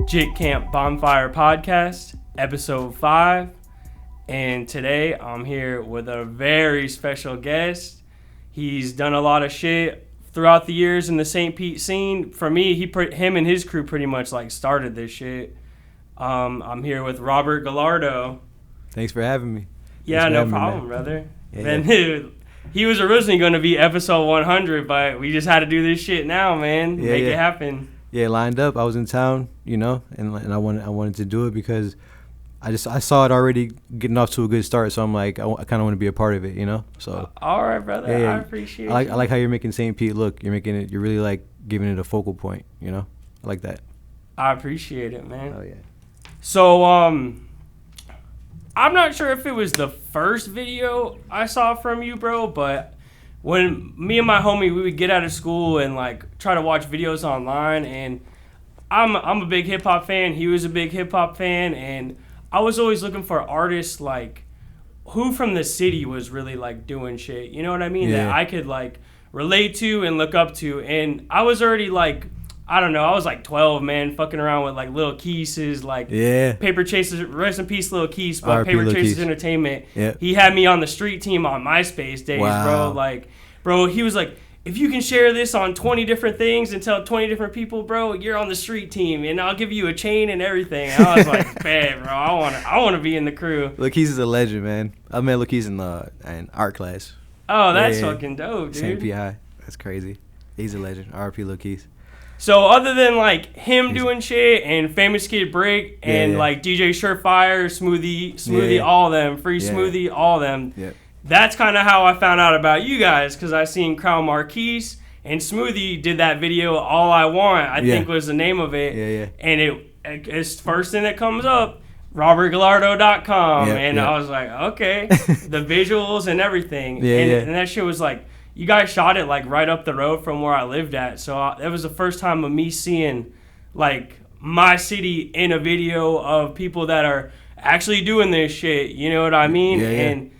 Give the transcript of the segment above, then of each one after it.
Jit Camp Bonfire Podcast, Ep.5. And today I'm here with a very special guest. He's done a lot of shit throughout the years in the St. Pete scene. For me, him and his crew pretty much like started this shit. I'm here with Robert Gallardo. Thanks for having me. Yeah, no problem, brother. He was originally going to be episode 100, but we just had to do this shit now, man. Make it happen. Yeah, lined up. I was in town, and I wanted to do it because I saw it already getting off to a good start. So I'm like, I kind of want to be a part of it, So all right, brother. I appreciate it. I like how you're making St. Pete look. You're really like giving it a focal point. I like that. I appreciate it, man. Oh yeah. So I'm not sure if it was the first video I saw from you, bro, but when me and my homie, we would get out of school and like try to watch videos online, and I'm a big hip hop fan. He was a big hip hop fan, and I was always looking for artists like who from the city was really like doing shit. You know what I mean? Yeah. That I could like relate to and look up to. And I was already like, I don't know, I was like 12, man, fucking around with like Lil Keese's, like Paper Chasers, rest in peace, Lil Keese, but Paper Chasers Entertainment. Yep. He had me on the street team on MySpace days, bro. Like, bro, he was like, if you can share this on 20 different things and tell 20 different people, bro, you're on the street team, and I'll give you a chain and everything. And I was like, man, bro, I want to be in the crew. Lil Keese is a legend, man. I met Lil Keese in art class. Oh, that's fucking dope, dude. St.Pete High. That's crazy. He's a legend. R.I.P. Lil Keese. So other than like him doing shit and Famous Kid Break and like DJ Surefire, Smoothie, all of them, Free Smoothie, all of them. Yep. That's kind of how I found out about you guys, because I seen Crown Marquise and Smoothie did that video, All I Want, I think was the name of it. Yeah. And it's first thing that comes up, robertgallardo.com. I was like, okay, the visuals and everything. And that shit was like, you guys shot it like right up the road from where I lived at. So it was the first time of me seeing like my city in a video of people that are actually doing this shit. You know what I mean?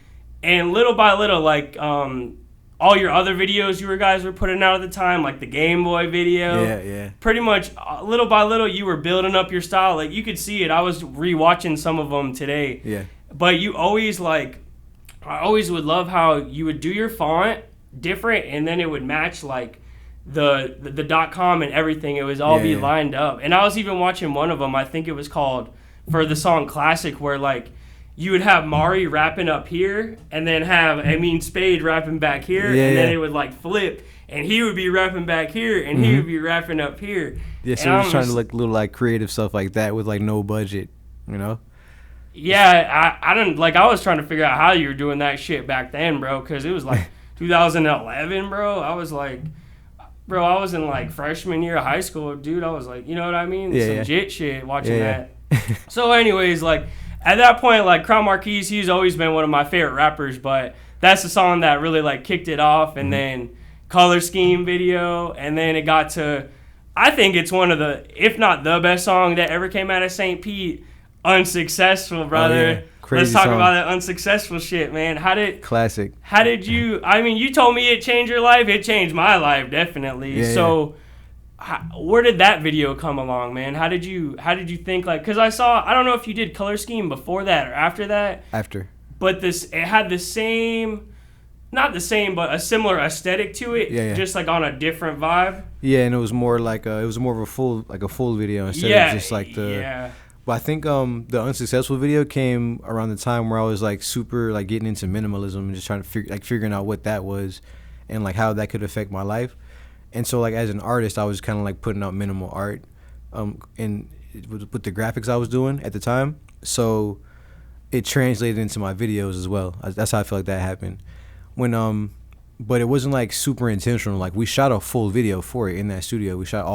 And little by little, like all your other videos you guys were putting out at the time, like the Game Boy video. Pretty much little by little you were building up your style. Like you could see it. I was rewatching some of them today. Yeah. But you always I always would love how you would do your font different, and then it would match like the .com and everything. It was all be lined up. And I was even watching one of them, I think it was called, for the song Classic, where like you would have Mari rapping up here and then have Spade rapping back here, and then it would like flip and he would be rapping back here and he would be rapping up here. Yeah, so we're just trying to like little like creative stuff like that with like no budget, Yeah, I don't like. I was trying to figure out how you were doing that shit back then, bro, because it was like 2011, bro. I was like, bro, I was in like freshman year of high school, dude. I was like, you know what I mean? Some Jit shit watching that. So anyways, like at that point, like Crown Marquise, he's always been one of my favorite rappers, but that's the song that really like kicked it off. And then Color Scheme video, and then it got to, I think it's one of the, if not the best song that ever came out of St. Pete, Unsuccessful Brother. Let's talk about that Unsuccessful shit, man. Classic. How did you, you told me it changed your life. It changed my life, definitely. Where did that video come along, man? How did you think, like, because I don't know if you did Color Scheme before that or after that. After. But it had the same, not the same, but a similar aesthetic to it. Just like on a different vibe. Yeah, and it was more like of a full video instead of just like the. Yeah. But I think the Unsuccessful video came around the time where I was like super like getting into minimalism and just trying to figuring out what that was and like how that could affect my life. And so like as an artist, I was kind of like putting out minimal art and with the graphics I was doing at the time. So it translated into my videos as well. That's how I feel like that happened. But it wasn't like super intentional. Like we shot a full video for it in that studio. We shot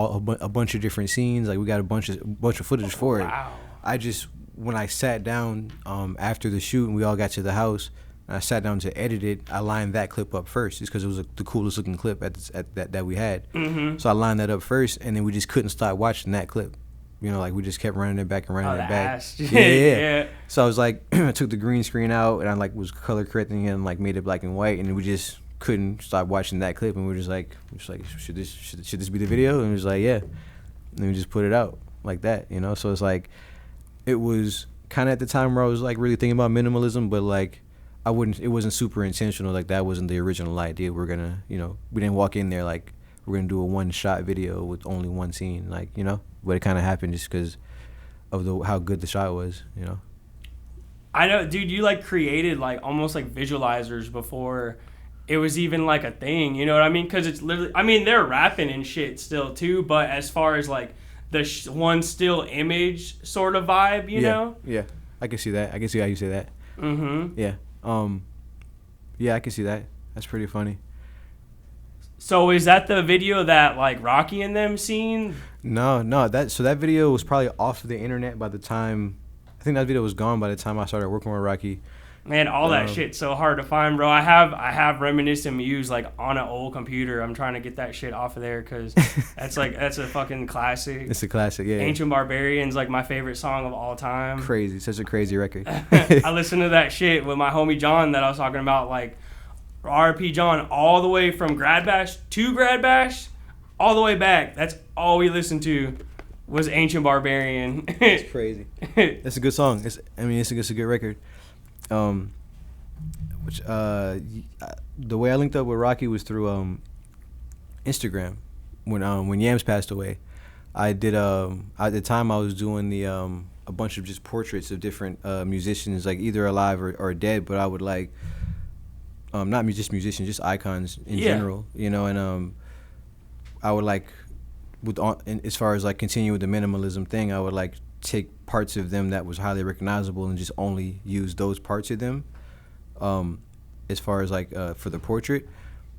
a bunch of different scenes. Like we got a bunch of footage for it. Wow. When I sat down after the shoot and we all got to the house, and I sat down to edit it, I lined that clip up first just because it was the coolest looking clip that we had. Mm-hmm. So I lined that up first, and then we just couldn't stop watching that clip. Like we just kept running it back and running it back. Yeah. So I was like, I took the green screen out and I like was color correcting it and like made it black and white, and we just couldn't stop watching that clip, and we were just like should this be the video? And it was like, yeah. And then we just put it out. like that, you know. So it's like it was kind of at the time where I was like really thinking about minimalism, but like it wasn't super intentional. Like that wasn't the original idea. We're gonna, you know, we didn't walk in there like we're gonna do a one shot video with only one scene, like, you know. But it kind of happened just because of how good the shot was, you know. I know, dude, you like created like almost like visualizers before it was even like a thing, you know what I mean? Because it's literally, I mean, they're rapping and shit still too, but as far as like the one still image sort of vibe, you know? Yeah, I can see that. I can see how you say that. Mm-hmm. Yeah. Yeah, I can see that. That's pretty funny. So is that the video that like Rocky and them seen? No, that video was probably off of the internet by the time, I think that video was gone by the time I started working with Rocky. Man, all that shit's so hard to find, bro. I have Reminiscent Muse like on an old computer. I'm trying to get that shit off of there because that's a fucking classic. It's a classic, yeah. Ancient Barbarian's like my favorite song of all time. Crazy, such a crazy record. I listened to that shit with my homie John that I was talking about, like RP John, all the way from Grad Bash to Grad Bash, all the way back. That's all we listened to was Ancient Barbarian. It's crazy. It's a good song. It's a good record. The way I linked up with Rocky was through Instagram. When Yams passed away, I did at the time I was doing a bunch of just portraits of different musicians, like either alive or dead, but I would like not just musicians, just icons in general, you know. And I would like as far as like continue with the minimalism thing, I would like take parts of them that was highly recognizable and just only use those parts of them as far as like for the portrait.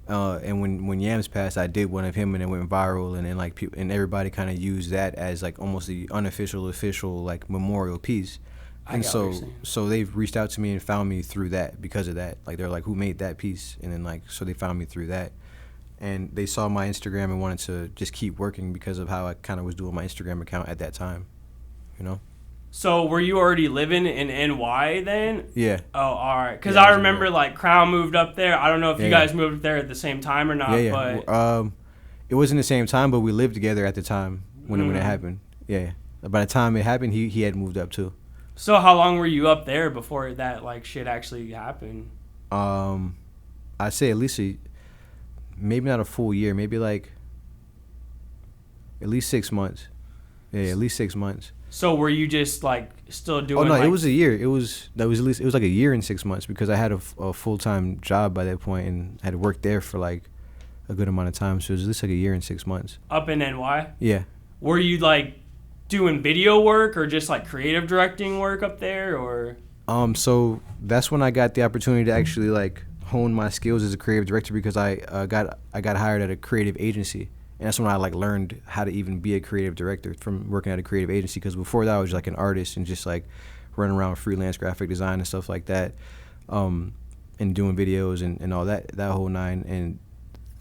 And when Yams passed, I did one of him and it went viral, and then like and everybody kind of used that as like almost the unofficial official like memorial piece. And so they've reached out to me and found me through that because of that. Like they're like, who made that piece? And then like, so they found me through that. And they saw my Instagram and wanted to just keep working because of how I kind of was doing my Instagram account at that time, you know? So were you already living in NY then? Yeah. Oh, all right. Because I remember like Crown moved up there. I don't know if you guys moved up there at the same time or not. But it wasn't the same time, but we lived together at the time when it happened. Yeah. By the time it happened, he had moved up too. So how long were you up there before that like shit actually happened? I'd say at least maybe not a full year, maybe like at least 6 months. Yeah, at least 6 months. So were you just like still doing? Oh no, it was a year. It was like a year and 6 months because I had a full-time job by that point and had worked there for like a good amount of time. So it was at least like a year and 6 months. Up in NY? Yeah. Were you like doing video work or just like creative directing work up there, or? So that's when I got the opportunity to actually like hone my skills as a creative director because I got hired at a creative agency. And that's when I like learned how to even be a creative director from working at a creative agency. Because before that, I was like an artist and just like running around freelance graphic design and stuff like that, and doing videos and all that whole nine. And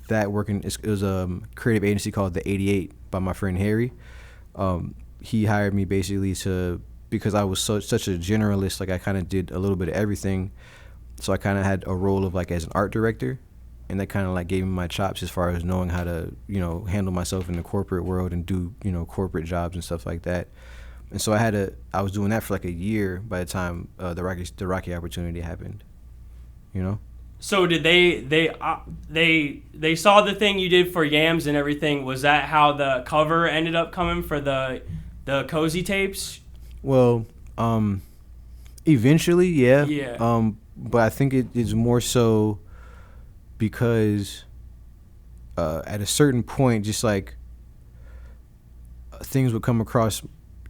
that it was a creative agency called The 88 by my friend Harry. He hired me basically because I was such a generalist. Like I kind of did a little bit of everything. So I kind of had a role of like as an art director. And that kind of like gave me my chops as far as knowing how to, you know, handle myself in the corporate world and do, you know, corporate jobs and stuff like that. And so I was doing that for like a year by the time the Rocky opportunity happened, you know? So did they saw the thing you did for Yams and everything. Was that how the cover ended up coming for the Cozy tapes? Well, eventually, yeah. Yeah. But I think it is more so because at a certain point, just like things would come across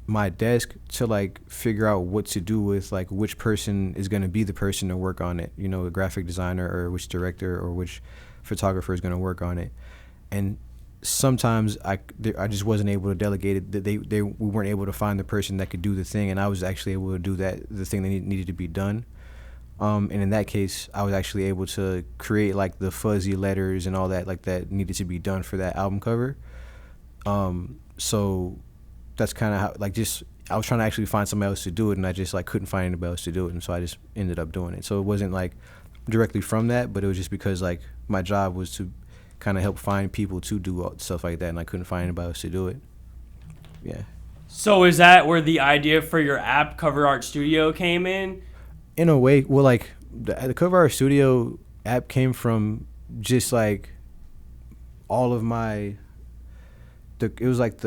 my desk to like figure out what to do with like which person is going to be the person to work on it, you know, a graphic designer or which director or which photographer is going to work on it. And sometimes I just wasn't able to delegate it. We weren't able to find the person that could do the thing, and I was actually able to do the thing that needed to be done. And in that case, I was actually able to create like the fuzzy letters and all that like that needed to be done for that album cover. So that's kind of how I was trying to actually find somebody else to do it, and I just like couldn't find anybody else to do it, and so I just ended up doing it. So it wasn't like directly from that, but it was just because like my job was to kind of help find people to do stuff like that, and I couldn't find anybody else to do it. Yeah. So is that where the idea for your app, Cover Art Studio, came in? In a way, well, like the Cover Art Studio app came from just like all of my. It was like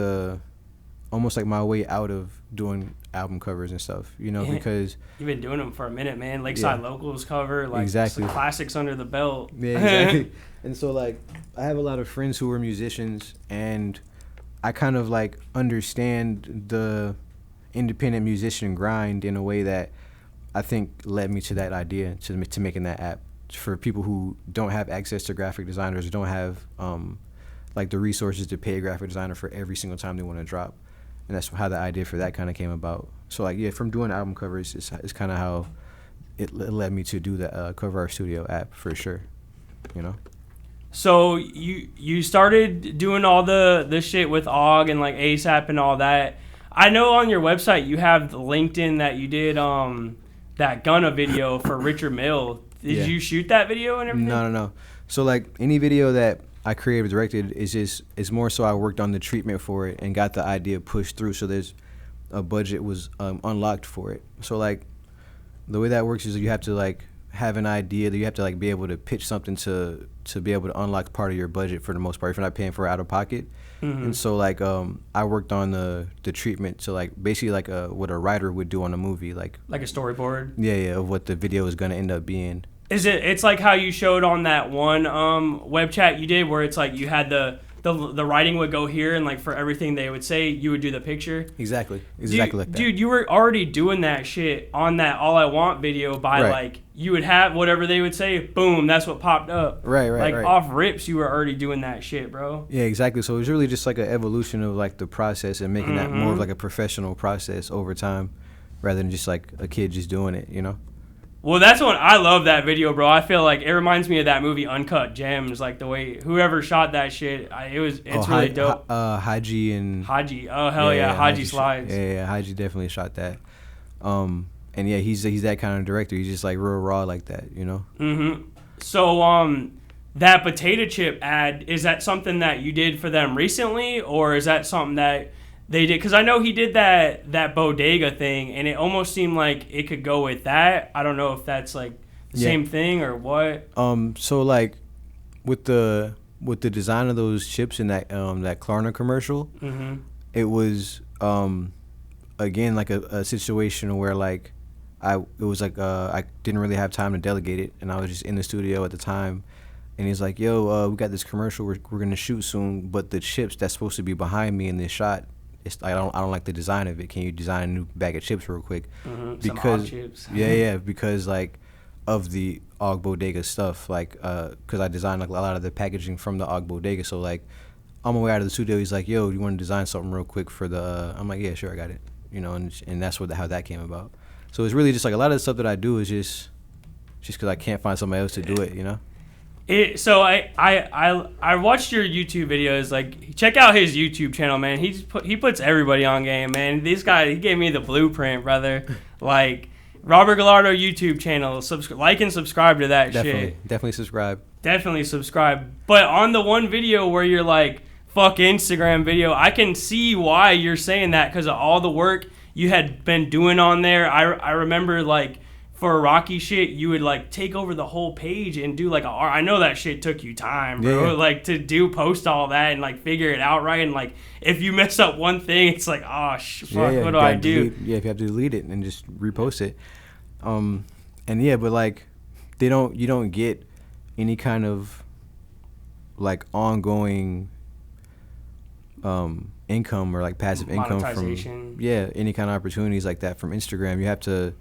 almost like my way out of doing album covers and stuff, you know, because you've been doing them for a minute, man. Lakeside Locals cover, like exactly. Some classics under the belt. Yeah, exactly. And so like I have a lot of friends who are musicians, and I kind of like understand the independent musician grind in a way that I think led me to that idea, to making that app for people who don't have access to graphic designers, don't have like the resources to pay a graphic designer for every single time they want to drop. And that's how the idea for that kind of came about. So like, yeah, from doing album covers, it's kind of how it led me to do the Cover Art Studio app for sure, you know? So you started doing all the shit with OG and like ASAP and all that. I know on your website you have LinkedIn that you did that Gunna video for Richard Mill. Did you shoot that video and everything? No. So like any video that I creative directed is more so I worked on the treatment for it and got the idea pushed through. So there's a budget was unlocked for it. So like the way that works is you have to like have an idea, that you have to like be able to pitch something to be able to unlock part of your budget for the most part if you're not paying for it out of pocket. Mm-hmm. And so like I worked on the treatment to like basically like what a writer would do on a movie, like a storyboard. Yeah, of what the video is gonna end up being. It's like how you showed on that one web chat you did where it's like you had the writing would go here and like for everything they would say you would do the picture. Exactly like that. Dude, you were already doing that shit on that All I Want video by like you would have whatever they would say, boom, that's what popped up. Right. Like off rips you were already doing that shit, bro. Yeah, exactly. So it was really just like an evolution of like the process and making that more of like a professional process over time rather than just like a kid just doing it, you know? Well, that's what I love that video, bro. I feel like it reminds me of that movie Uncut Gems, like the way whoever shot that shit. It's really dope. Haji and Haji. Oh hell yeah, Haji Slides. Yeah, Haji definitely shot that. And yeah, he's that kind of director. He's just like real raw like that, you know. Mhm. So that potato chip ad, is that something that you did for them recently, or is that something that they did? Because I know he did that bodega thing, and it almost seemed like it could go with that. I don't know if that's like the same thing or what. So like with the design of those chips in that Klarna commercial, it was again like a situation where like I didn't really have time to delegate it, and I was just in the studio at the time. And he's like, "Yo, we got this commercial we're gonna shoot soon, but the chips that's supposed to be behind me in this shot, I don't like the design of it. Can you design a new bag of chips real quick?" Because some chips. because like of the Og Bodega stuff, like because I designed like a lot of the packaging from the Og Bodega. So like on my way out of the studio, he's like, "Yo, do you want to design something real quick for the?" I'm like, "Yeah, sure, I got it." You know, and that's how that came about. So it's really just like a lot of the stuff that I do is just because I can't find somebody else to do it. You know. So I watched your YouTube videos. Like, check out his YouTube channel, man. He puts everybody on game, man. This guy, he gave me the blueprint, brother. Like, Robert Gallardo YouTube channel. Like and subscribe to that shit. Definitely subscribe. Definitely subscribe. But on the one video where you're like, fuck Instagram video, I can see why you're saying that because of all the work you had been doing on there. I remember like, for Rocky shit, you would like take over the whole page and do like I know that shit took you time, bro. Yeah. Like to post all that and like figure it out right. And like if you mess up one thing, it's like, oh fuck, what do I do? If you have to delete it and just repost it. And yeah, but like you don't get any kind of like ongoing income or like passive income from any kind of opportunities like that from Instagram. You have to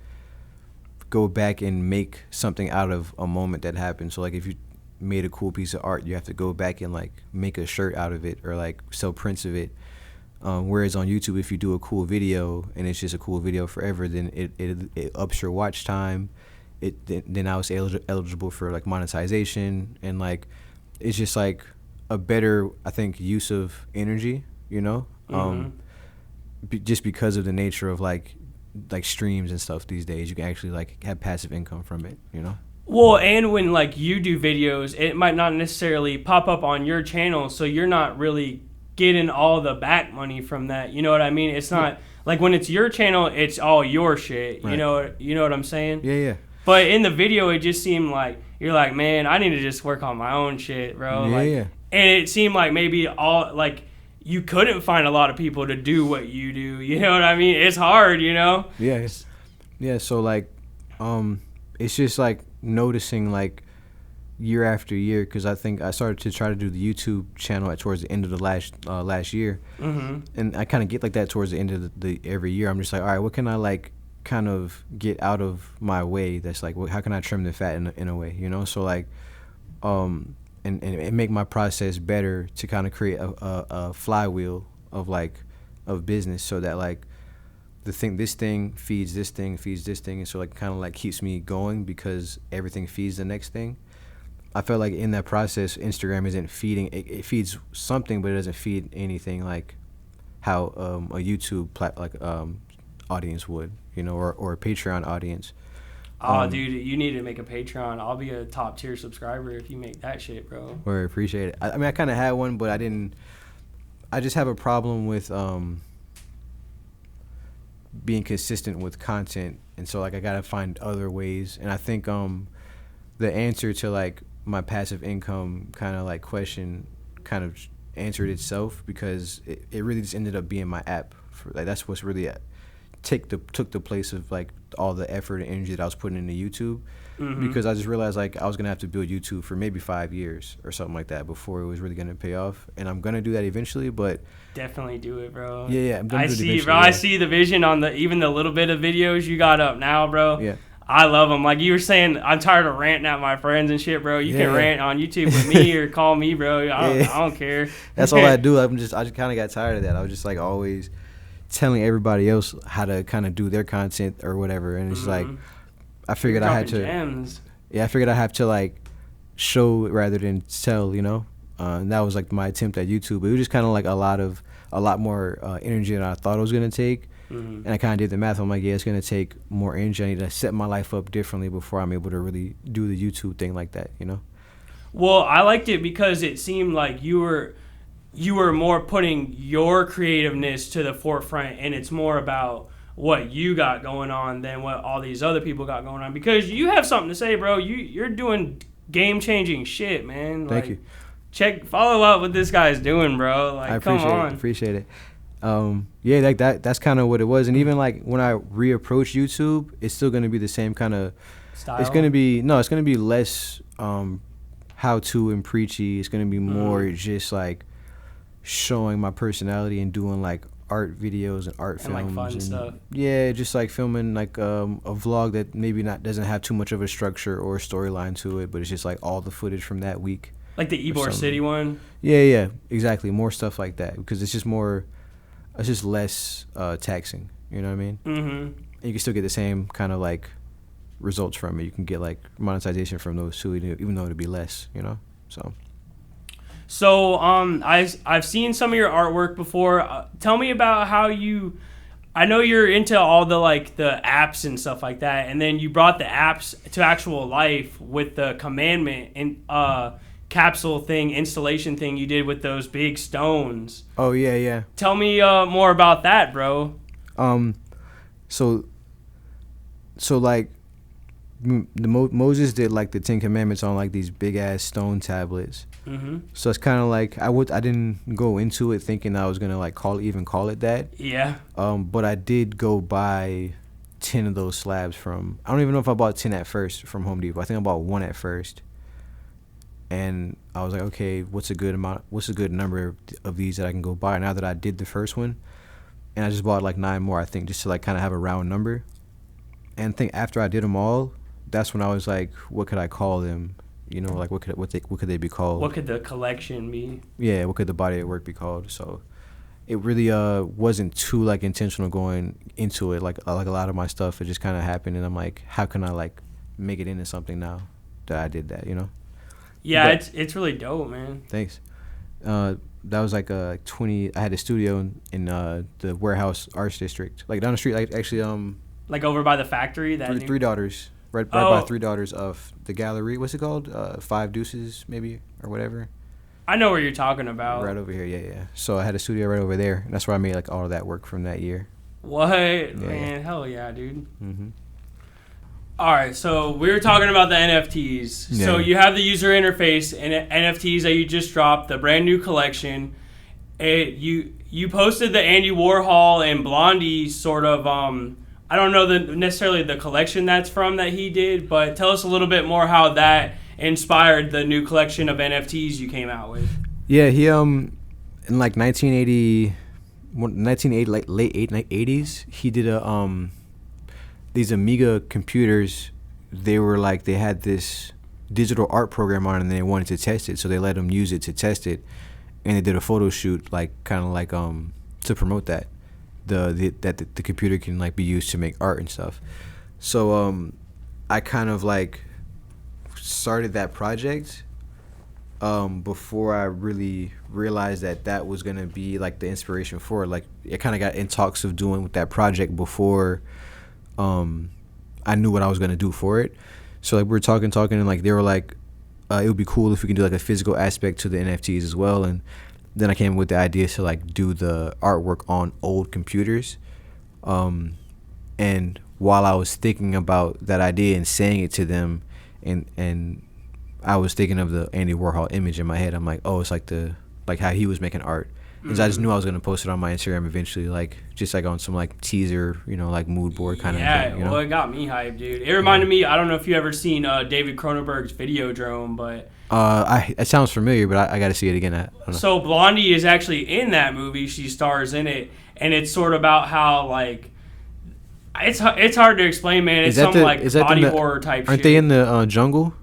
go back and make something out of a moment that happened. So like if you made a cool piece of art, you have to go back and like make a shirt out of it or like sell prints of it. Whereas on YouTube, if you do a cool video and it's just a cool video forever, then it ups your watch time. Then now it's eligible for like monetization, and like it's just like a better, I think, use of energy, you know. Just because of the nature of like streams and stuff these days, you can actually like have passive income from it, you know. Well, and when like you do videos, it might not necessarily pop up on your channel, so you're not really getting all the back money from that. You know what I mean? It's not like when it's your channel, it's all your shit. Right. You know what I'm saying? Yeah. But in the video, it just seemed like you're like, man, I need to just work on my own shit, bro. Yeah. And it seemed like maybe you couldn't find a lot of people to do what you do. You know what I mean? It's hard, you know? Yeah. So like, it's just like noticing like year after year, because I think I started to try to do the YouTube channel towards the end of the last year, and I kind of get like that towards the end of the every year. I'm just like, all right, what can I like kind of get out of my way? That's like, how can I trim the fat in a way, you know? So like, and make my process better to kind of create a flywheel of business, so that like this thing feeds this thing, and so like kind of like keeps me going, because everything feeds the next thing. I felt like in that process, Instagram isn't feeding. It feeds something, but it doesn't feed anything like how a YouTube audience would, you know, or a Patreon audience. Oh, dude, you need to make a Patreon. I'll be a top tier subscriber if you make that shit, bro. Or appreciate it. I mean, I kind of had one, but I didn't. I just have a problem with being consistent with content, and so like I gotta find other ways. And I think the answer to like my passive income kind of like question kind of answered itself, because it really just ended up being my app. For like, that's what's really took the place of like all the effort and energy that I was putting into YouTube, because I just realized like I was gonna have to build YouTube for maybe 5 years or something like that before it was really gonna pay off, and I'm gonna do that eventually. But definitely do it, bro. Yeah, I'm gonna do it eventually, bro. Yeah. I see the vision on even the little bit of videos you got up now, bro. Yeah. I love them. Like you were saying, I'm tired of ranting at my friends and shit, bro. You can rant on YouTube with me or call me, bro. I don't care. That's all I do. I just kind of got tired of that. I was just like always telling everybody else how to kind of do their content or whatever, and it's like I figured I had to. Gems. Yeah, I figured I have to like show rather than tell, you know. And that was like my attempt at YouTube. It was just kind of like a lot more energy than I thought it was gonna take. And I kind of did the math. I'm like, yeah, it's going to take more energy. I need to set my life up differently before I'm able to really do the YouTube thing like that, you know? Well, I liked it because it seemed like you were more putting your creativeness to the forefront, and it's more about what you got going on than what all these other people got going on, because you have something to say, bro. You're doing game-changing shit, man. Thank you. Follow up what this guy's doing, bro. Like, come on. Appreciate it. Yeah, like that's kind of what it was. And even like when I reapproach YouTube, it's still going to be the same kind of style. It's going to be less how to and preachy. It's going to be more just like showing my personality and doing like art videos and art films and like fun stuff. Yeah, just like filming like a vlog that maybe doesn't have too much of a structure or a storyline to it, but it's just like all the footage from that week. Like the Ybor City one? Yeah, exactly. More stuff like that, because it's just less taxing, you know what I mean? And you can still get the same kind of like results from it. You can get like monetization from those too, even though it'd be less, you know? So I've seen some of your artwork before. Tell me about how I know you're into all the like the apps and stuff like that, and then you brought the apps to actual life with the commandment and capsule thing, installation thing you did with those big stones. Oh yeah. Tell me more about that, bro. So like Moses did like the 10 Commandments on like these big ass stone tablets. So it's kind of like I didn't go into it thinking I was gonna like call it that. Yeah. But I did go buy 10 of those slabs from. I don't even know if I bought 10 at first from Home Depot. I think I bought 1 at first. And I was like, okay, what's a good number of these that I can go buy now that I did the first one? And I just bought like 9 more, I think, just to like kind of have a round number. And I think after I did them all, that's when I was like, what could I call them? You know, like what could they be called? What could the collection be? Yeah, what could the body of work be called? So it really wasn't too like intentional going into it. Like a lot of my stuff, it just kind of happened, and I'm like, how can I like make it into something now that I did that? You know? Yeah, but it's really dope, man. Thanks. That was like 20. I had a studio in the Warehouse Arts District, like down the street, like actually like over by the factory. Three Daughters, right by Three Daughters of the gallery. What's it called? 5 Deuces maybe or whatever. I know where you're talking about. Right over here, yeah. So I had a studio right over there, and that's where I made like all of that work from that year. What? Yeah. Man, hell yeah, dude. Mm-hmm. All right, so we were talking about the NFTs. Yeah. So you have the user interface and NFTs that you just dropped, the brand new collection. You posted the Andy Warhol and Blondie sort of, I don't know necessarily the collection that's from that he did, but tell us a little bit more how that inspired the new collection of NFTs you came out with. Yeah, he in like 1980, like late 80s, he did these Amiga computers. They were like, they had this digital art program on it, and they wanted to test it, so they let him use it to test it, and they did a photo shoot, like kind of like to promote that the computer can like be used to make art and stuff. So I kind of like started that project before I really realized that was gonna be like the inspiration for it. Like, I kind of got in talks of doing with that project before I knew what I was gonna do for it. So like, we were talking, and like they were like, it would be cool if we can do like a physical aspect to the NFTs as well. And then I came with the idea to like do the artwork on old computers. And while I was thinking about that idea and saying it to them, and I was thinking of the Andy Warhol image in my head, I'm like, oh, it's like how he was making art. Because I just knew I was gonna post it on my Instagram eventually, like just like on some like teaser, like mood board kind of thing. Yeah, well, it got me hyped, dude. It reminded me. I don't know if you ever seen David Cronenberg's Videodrome, but it sounds familiar, but I got to see it again. So Blondie is actually in that movie. She stars in it, and it's sort of about how like it's hard to explain, man. It's some body horror type shit. Aren't they in the jungle?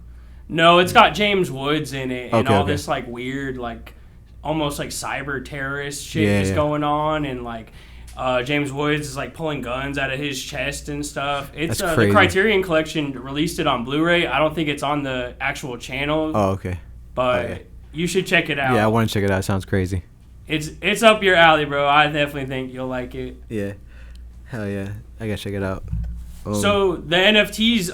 No, it's got James Woods in it, and all this like weird like almost like cyber terrorist shit going on, and like James Woods is like pulling guns out of his chest and stuff. It's the Criterion Collection released it on Blu-ray. I don't think it's on the actual channel. Oh, okay. But you should check it out. Yeah, I want to check it out. It sounds crazy. It's up your alley, bro. I definitely think you'll like it. Yeah. Hell yeah. I gotta check it out. So the NFTs,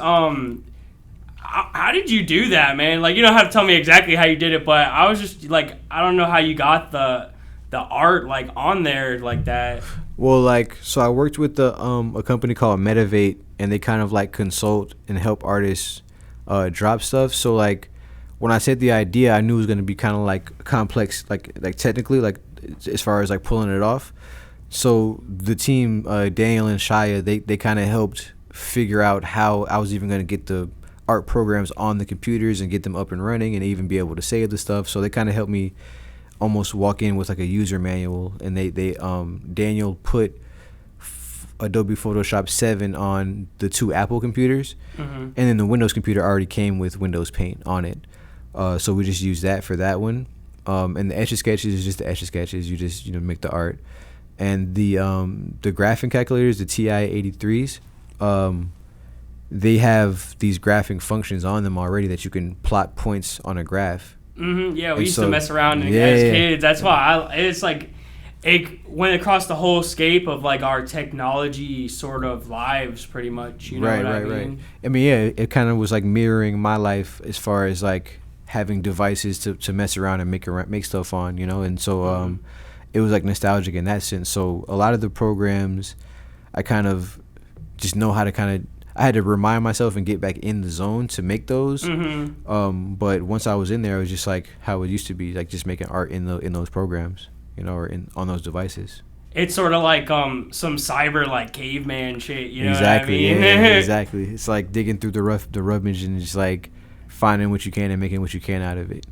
how did you do that, man? Like, you don't have to tell me exactly how you did it, but I was just like, I don't know how you got the art like on there like that. Well, like, so I worked with a company called Medivate, and they kind of like consult and help artists drop stuff. So like, when I said the idea, I knew it was gonna be kind of like complex, like technically, like as far as like pulling it off. So the team, Daniel and Shia, they kind of helped figure out how I was even gonna get the art programs on the computers and get them up and running and even be able to save the stuff. So they kind of helped me almost walk in with like a user manual, and they Daniel put Adobe Photoshop 7 on the 2 Apple computers, and then the Windows computer already came with Windows Paint on it. So we just used that for that one. And the Etch-a-Sketches is just the Etch-a-Sketches. You just make the art. And the graphing calculators, the TI-83s, they have these graphing functions on them already that you can plot points on a graph. Yeah, we used to mess around as kids. That's why it's like it went across the whole scape of like our technology sort of lives, pretty much. You know what I mean? Right. I mean, yeah, it kind of was like mirroring my life as far as like having devices to mess around and make stuff on, and so it was like nostalgic in that sense. So a lot of the programs, I kind of just know how to I had to remind myself and get back in the zone to make those. But once I was in there, it was just like how it used to be, like just making art in those programs, or on those devices. It's sort of like some cyber like caveman shit, you know exactly, what I mean? Yeah, exactly. It's like digging through the rubbish and just like finding what you can and making what you can out of it,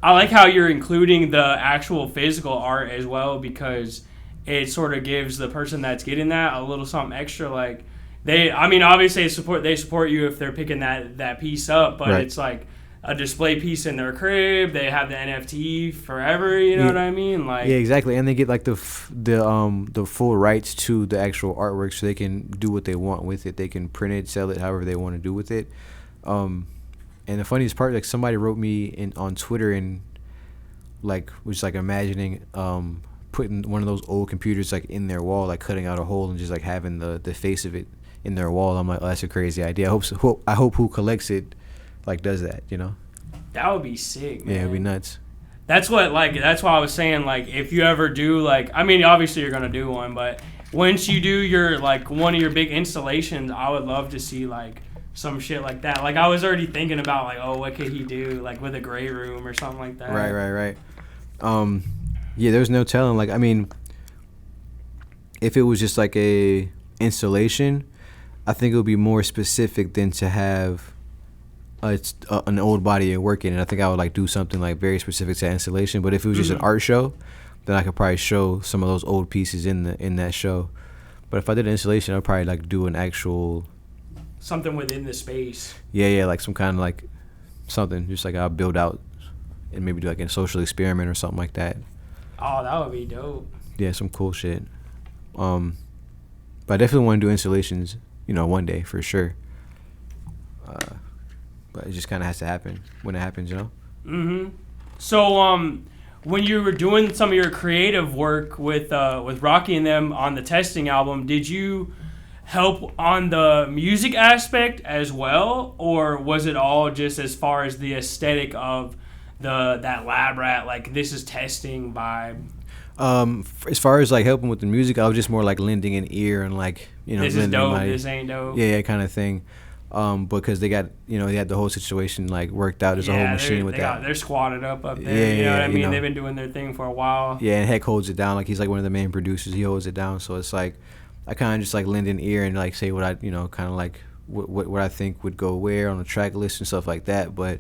I like how you're including the actual physical art as well, because it sort of gives the person that's getting that a little something extra. Like obviously they support you if they're picking that piece up, but It's like a display piece in their crib. They have the NFT forever. You know what I mean? Like, yeah, exactly. And they get like the full rights to the actual artwork, so they can do what they want with it. They can print it, sell it, however they want to do with it. And the funniest part, like somebody wrote me on Twitter and like was like imagining putting one of those old computers like in their wall, like cutting out a hole and just like having the face of it in their wall. I'm like, oh, that's a crazy idea. I hope who collects it like does that, That would be sick, man. Yeah, it'd be nuts. that's why I was saying, like, if you ever do, like, I mean, obviously you're gonna do one, but once you do your, like, one of your big installations, I would love to see, like, some shit like that. Like, I was already thinking about, like, oh, what could he do, like, with a gray room or something like that. Right. Yeah, there's no telling. Like, I mean, if it was just like a installation, I think it would be more specific than to have an old body of work in it. I think I would like do something like very specific to that installation. But if it was just an art show, then I could probably show some of those old pieces in that show. But if I did an installation, I'd probably like do an actual something within the space. Yeah, like some kind of like something just like I'll build out and maybe do like a social experiment or something like that. Oh, that would be dope. Yeah, some cool shit. But I definitely want to do installations, one day for sure. But it just kind of has to happen when it happens, Mm-hmm. So, when you were doing some of your creative work with Rocky and them on the Testing album, did you help on the music aspect as well, or was it all just as far as the aesthetic of that lab rat, like, this is Testing vibe? As far as like helping with the music, I was just more like lending an ear and like this is dope, this ain't dope. Yeah, kind of thing. Because they got they had the whole situation like worked out. There's a whole machine with that. They're squatted up there. You know what I mean? They've been doing their thing for a while. Yeah, and Heck holds it down. Like, he's like one of the main producers. He holds it down. So it's like I kind of just like lend an ear and like say what I kind of like what I think would go where on the track list and stuff like that. But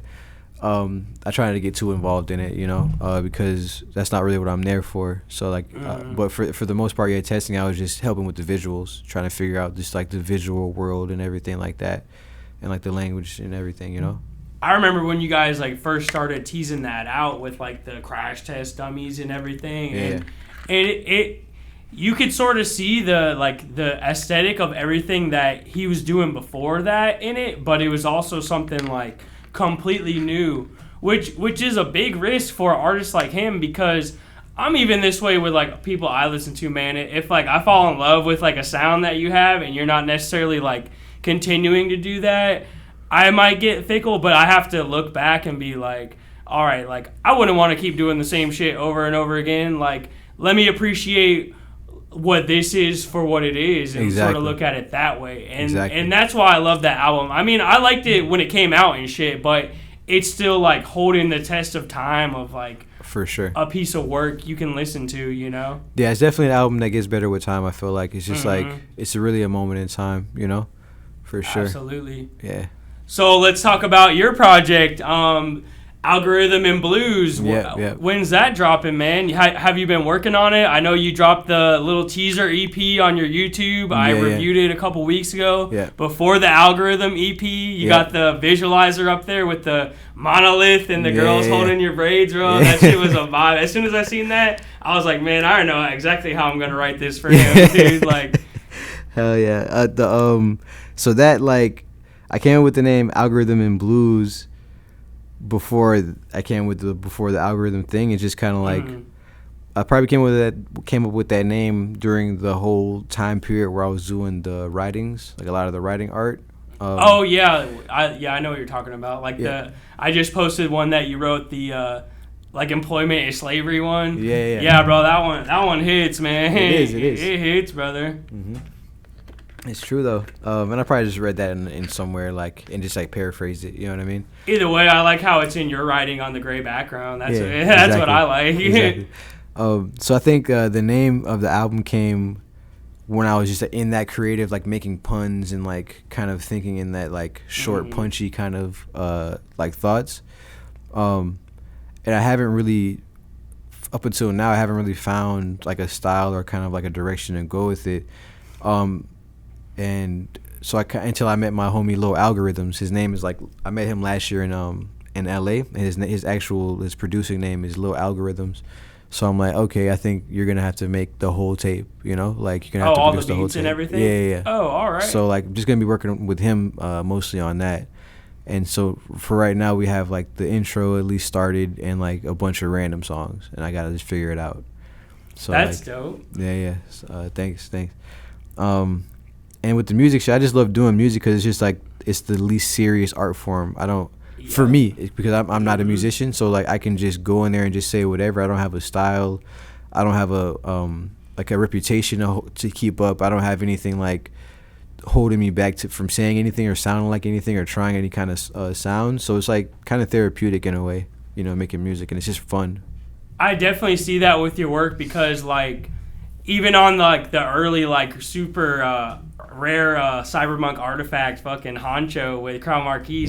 I try not to get too involved in it, because that's not really what I'm there for. So like, but for the most part, Testing, I was just helping with the visuals, trying to figure out just like the visual world and everything like that, and like the language and everything, I remember when you guys like first started teasing that out with like the crash test dummies and everything, and it you could sort of see the aesthetic of everything that he was doing before that in it, but it was also something like completely new, which is a big risk for artists like him, because I'm even this way with like people I listen to, man. If like I fall in love with like a sound that you have and you're not necessarily like continuing to do that, I might get fickle, but I have to look back and be like, all right, like I wouldn't want to keep doing the same shit over and over again. Like, let me appreciate what this is for what it is, and sort of look at it that way. And that's why I love that album. I mean, I liked it when it came out and shit, but it's still like holding the test of time of like for sure a piece of work you can listen to, Yeah, it's definitely an album that gets better with time. I feel like it's just like it's really a moment in time, for sure. Absolutely. Yeah. So let's talk about your project, Algorithm and Blues. Yeah. When's that dropping, man? Have you been working on it? I know you dropped the little teaser EP on your YouTube. I reviewed it a couple weeks ago. Yeah. Before the Algorithm EP, you got the visualizer up there with the monolith and the girls holding your braids, bro. That shit was a vibe. As soon as I seen that, I was like, man, I don't know exactly how I'm gonna write this for him, dude. Like, hell yeah. So that like, I came up with the name Algorithm and Blues before the algorithm thing. It's just kind of like I probably came up with that name during the whole time period where I was doing the writings, like a lot of the writing art. I know what you're talking about. Like I just posted one that you wrote, the like employment is slavery one. Yeah, bro, that one hits, man. It is. It hits, brother. Mm-hmm. It's true though, and I probably just read that in somewhere, like, and just like paraphrased it. You know what I mean? Either way, I like how it's in your writing on the gray background. That's what I like. Exactly. So I think the name of the album came when I was just in that creative, like making puns and like kind of thinking in that like short, punchy kind of like thoughts. And I haven't really, up until now, I haven't really found like a style or kind of like a direction to go with it. And so until I met my homie Lil Algorithms. His name is like, I met him last year in LA, and his producing name is Lil Algorithms. So I'm like, okay, I think you're gonna have to make the whole tape, like you're gonna have to produce the whole tape. And everything. Yeah. Oh, all right. So like, I'm just gonna be working with him mostly on that. And so for right now, we have like the intro at least started and like a bunch of random songs, and I gotta just figure it out. So that's like, dope. Yeah. Thanks. And with the music shit, I just love doing music because it's just like it's the least serious art form. I don't For me, because I'm not a musician, so like I can just go in there and just say whatever. I don't have a style. I don't have a like a reputation to keep up. I don't have anything like holding me back from saying anything or sounding like anything or trying any kind of sound. So it's like kind of therapeutic in a way, making music, and it's just fun. I definitely see that with your work because like even on like the early like super rare Cyberpunk artifact fucking Honcho with Crown Marquis,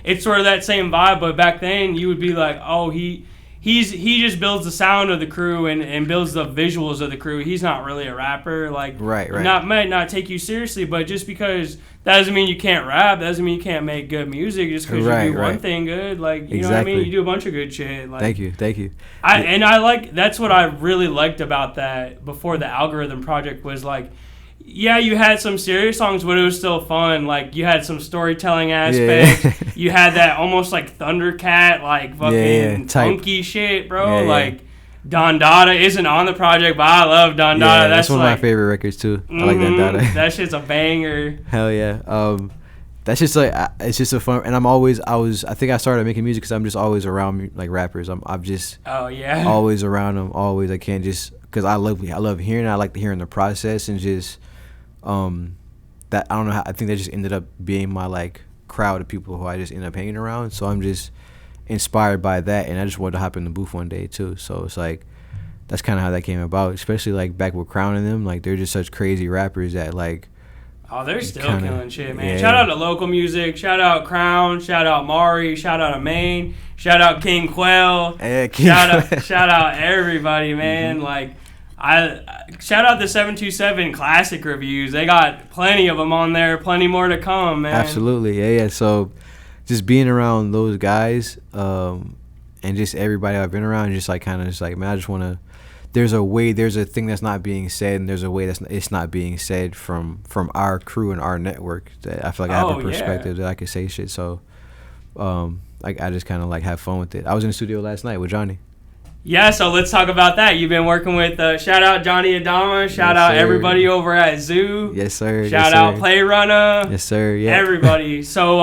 it's sort of that same vibe. But back then you would be like, oh, he just builds the sound of the crew and builds the visuals of the crew. He's not really a rapper. Like, right. Might not take you seriously, but just because that doesn't mean you can't rap. That doesn't mean you can't make good music. Just because you do one thing good, like you know what I mean. You do a bunch of good shit. Like, thank you. I like that's what I really liked about that before the Algorithm project was like. Yeah, you had some serious songs, but it was still fun. Like, you had some storytelling aspects. Yeah. You had that almost, like, Thundercat, like, fucking funky shit, bro. Like, Don Dada isn't on the project, but I love Don Dada. That's one of my favorite records, too. I like that Dada. That shit's a banger. Hell yeah. That's just, like, it's just a fun... And I think I started making music because I'm just always around, like, rappers. I'm just... Oh, yeah. Always around them, always. I can't just... Because I love hearing it. I like hearing the process and just... that I don't know how, I think that just ended up being my like crowd of people who I just end up hanging around, so I'm just inspired by that, and I just wanted to hop in the booth one day too. So it's like that's kind of how that came about, especially like back with Crown and them. Like they're just such crazy rappers that like they're still killing shit, man. Shout out to local music, shout out Crown, shout out Mari, shout out Amain, shout out King Quell, shout out everybody, man. Like I shout out the 727 Classic Reviews. They got plenty of them on there. Plenty more to come, man. Absolutely, yeah. So, just being around those guys, and just everybody I've been around, just like kind of just like, man, I just want to. There's a thing that's not being said, and there's a way it's not being said from our crew and our network. That I feel like I have a perspective that I can say shit. So, like I just kind of like have fun with it. I was in the studio last night with Johnny. Yeah, so let's talk about that. You've been working with, shout out Johnny Adama, shout out everybody over at Zoo. Yes, sir. Shout out Play Runner. Yes, sir. Yeah. Everybody. So,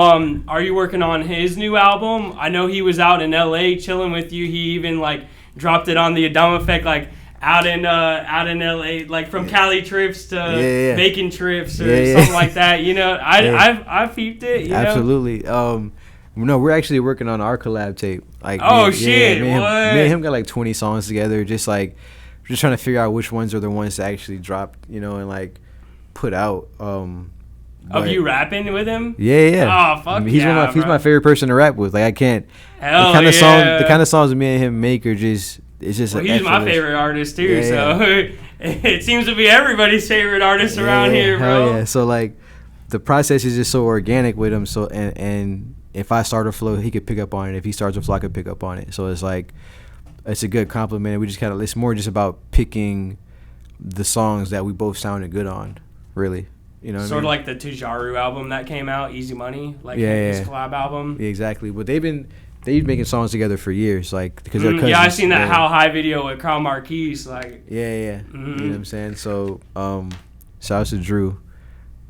are you working on his new album? I know he was out in LA chilling with you. He even like dropped it on the Adama Effect, like out in LA, like from Cali trips to Bacon trips or something like that. You know, I peeped it. You Absolutely. No, we're actually working on our collab tape. Like, shit! Me and him got like 20 songs together. Just trying to figure out which ones are the ones to actually drop, and like put out. Of you rapping with him? Yeah. Oh fuck he's my favorite person to rap with. Like I can't. Hell the kind of songs me and him make are just. It's just. Well, he's my favorite artist too. So it seems to be everybody's favorite artist around here, bro. Hell yeah. So like, the process is just so organic with him. So and if I start a flow, he could pick up on it. If he starts a flow, I could pick up on it. So it's like, it's a good compliment. We just kind of, it's more just about picking the songs that we both sounded good on, really. You know what I mean? Sort of like the Tijaru album that came out, Easy Money, like his collab album. Yeah, exactly. But they've been making songs together for years, like because they're cousins. Yeah, I've seen that How High video with Crown Marquis, like. Yeah. You know what I'm saying? So, shout out to Drew.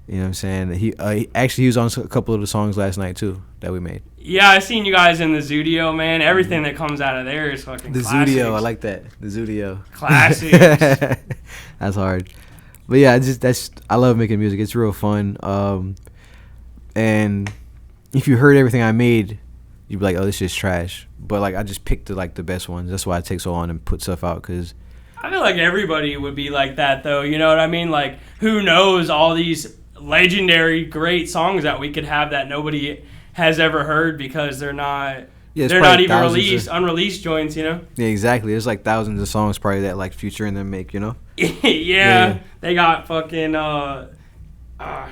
You know what I'm saying? He was on a couple of the songs last night too that we made. Yeah, I seen you guys in the Zudio, man. Everything that comes out of there is fucking the classics. Zudio, I like that. The Zudio. Classics. That's hard. But yeah, I love making music. It's real fun. And if you heard everything I made, you'd be like, oh, this shit's trash. But like I just picked the best ones. That's why I take so long to put stuff out, because I feel like everybody would be like that though. You know what I mean? Like, who knows all these legendary great songs that we could have that nobody has ever heard because they're not even unreleased joints, you know? Yeah, exactly. There's like thousands of songs probably that like Future and them make, you know? yeah, they got fucking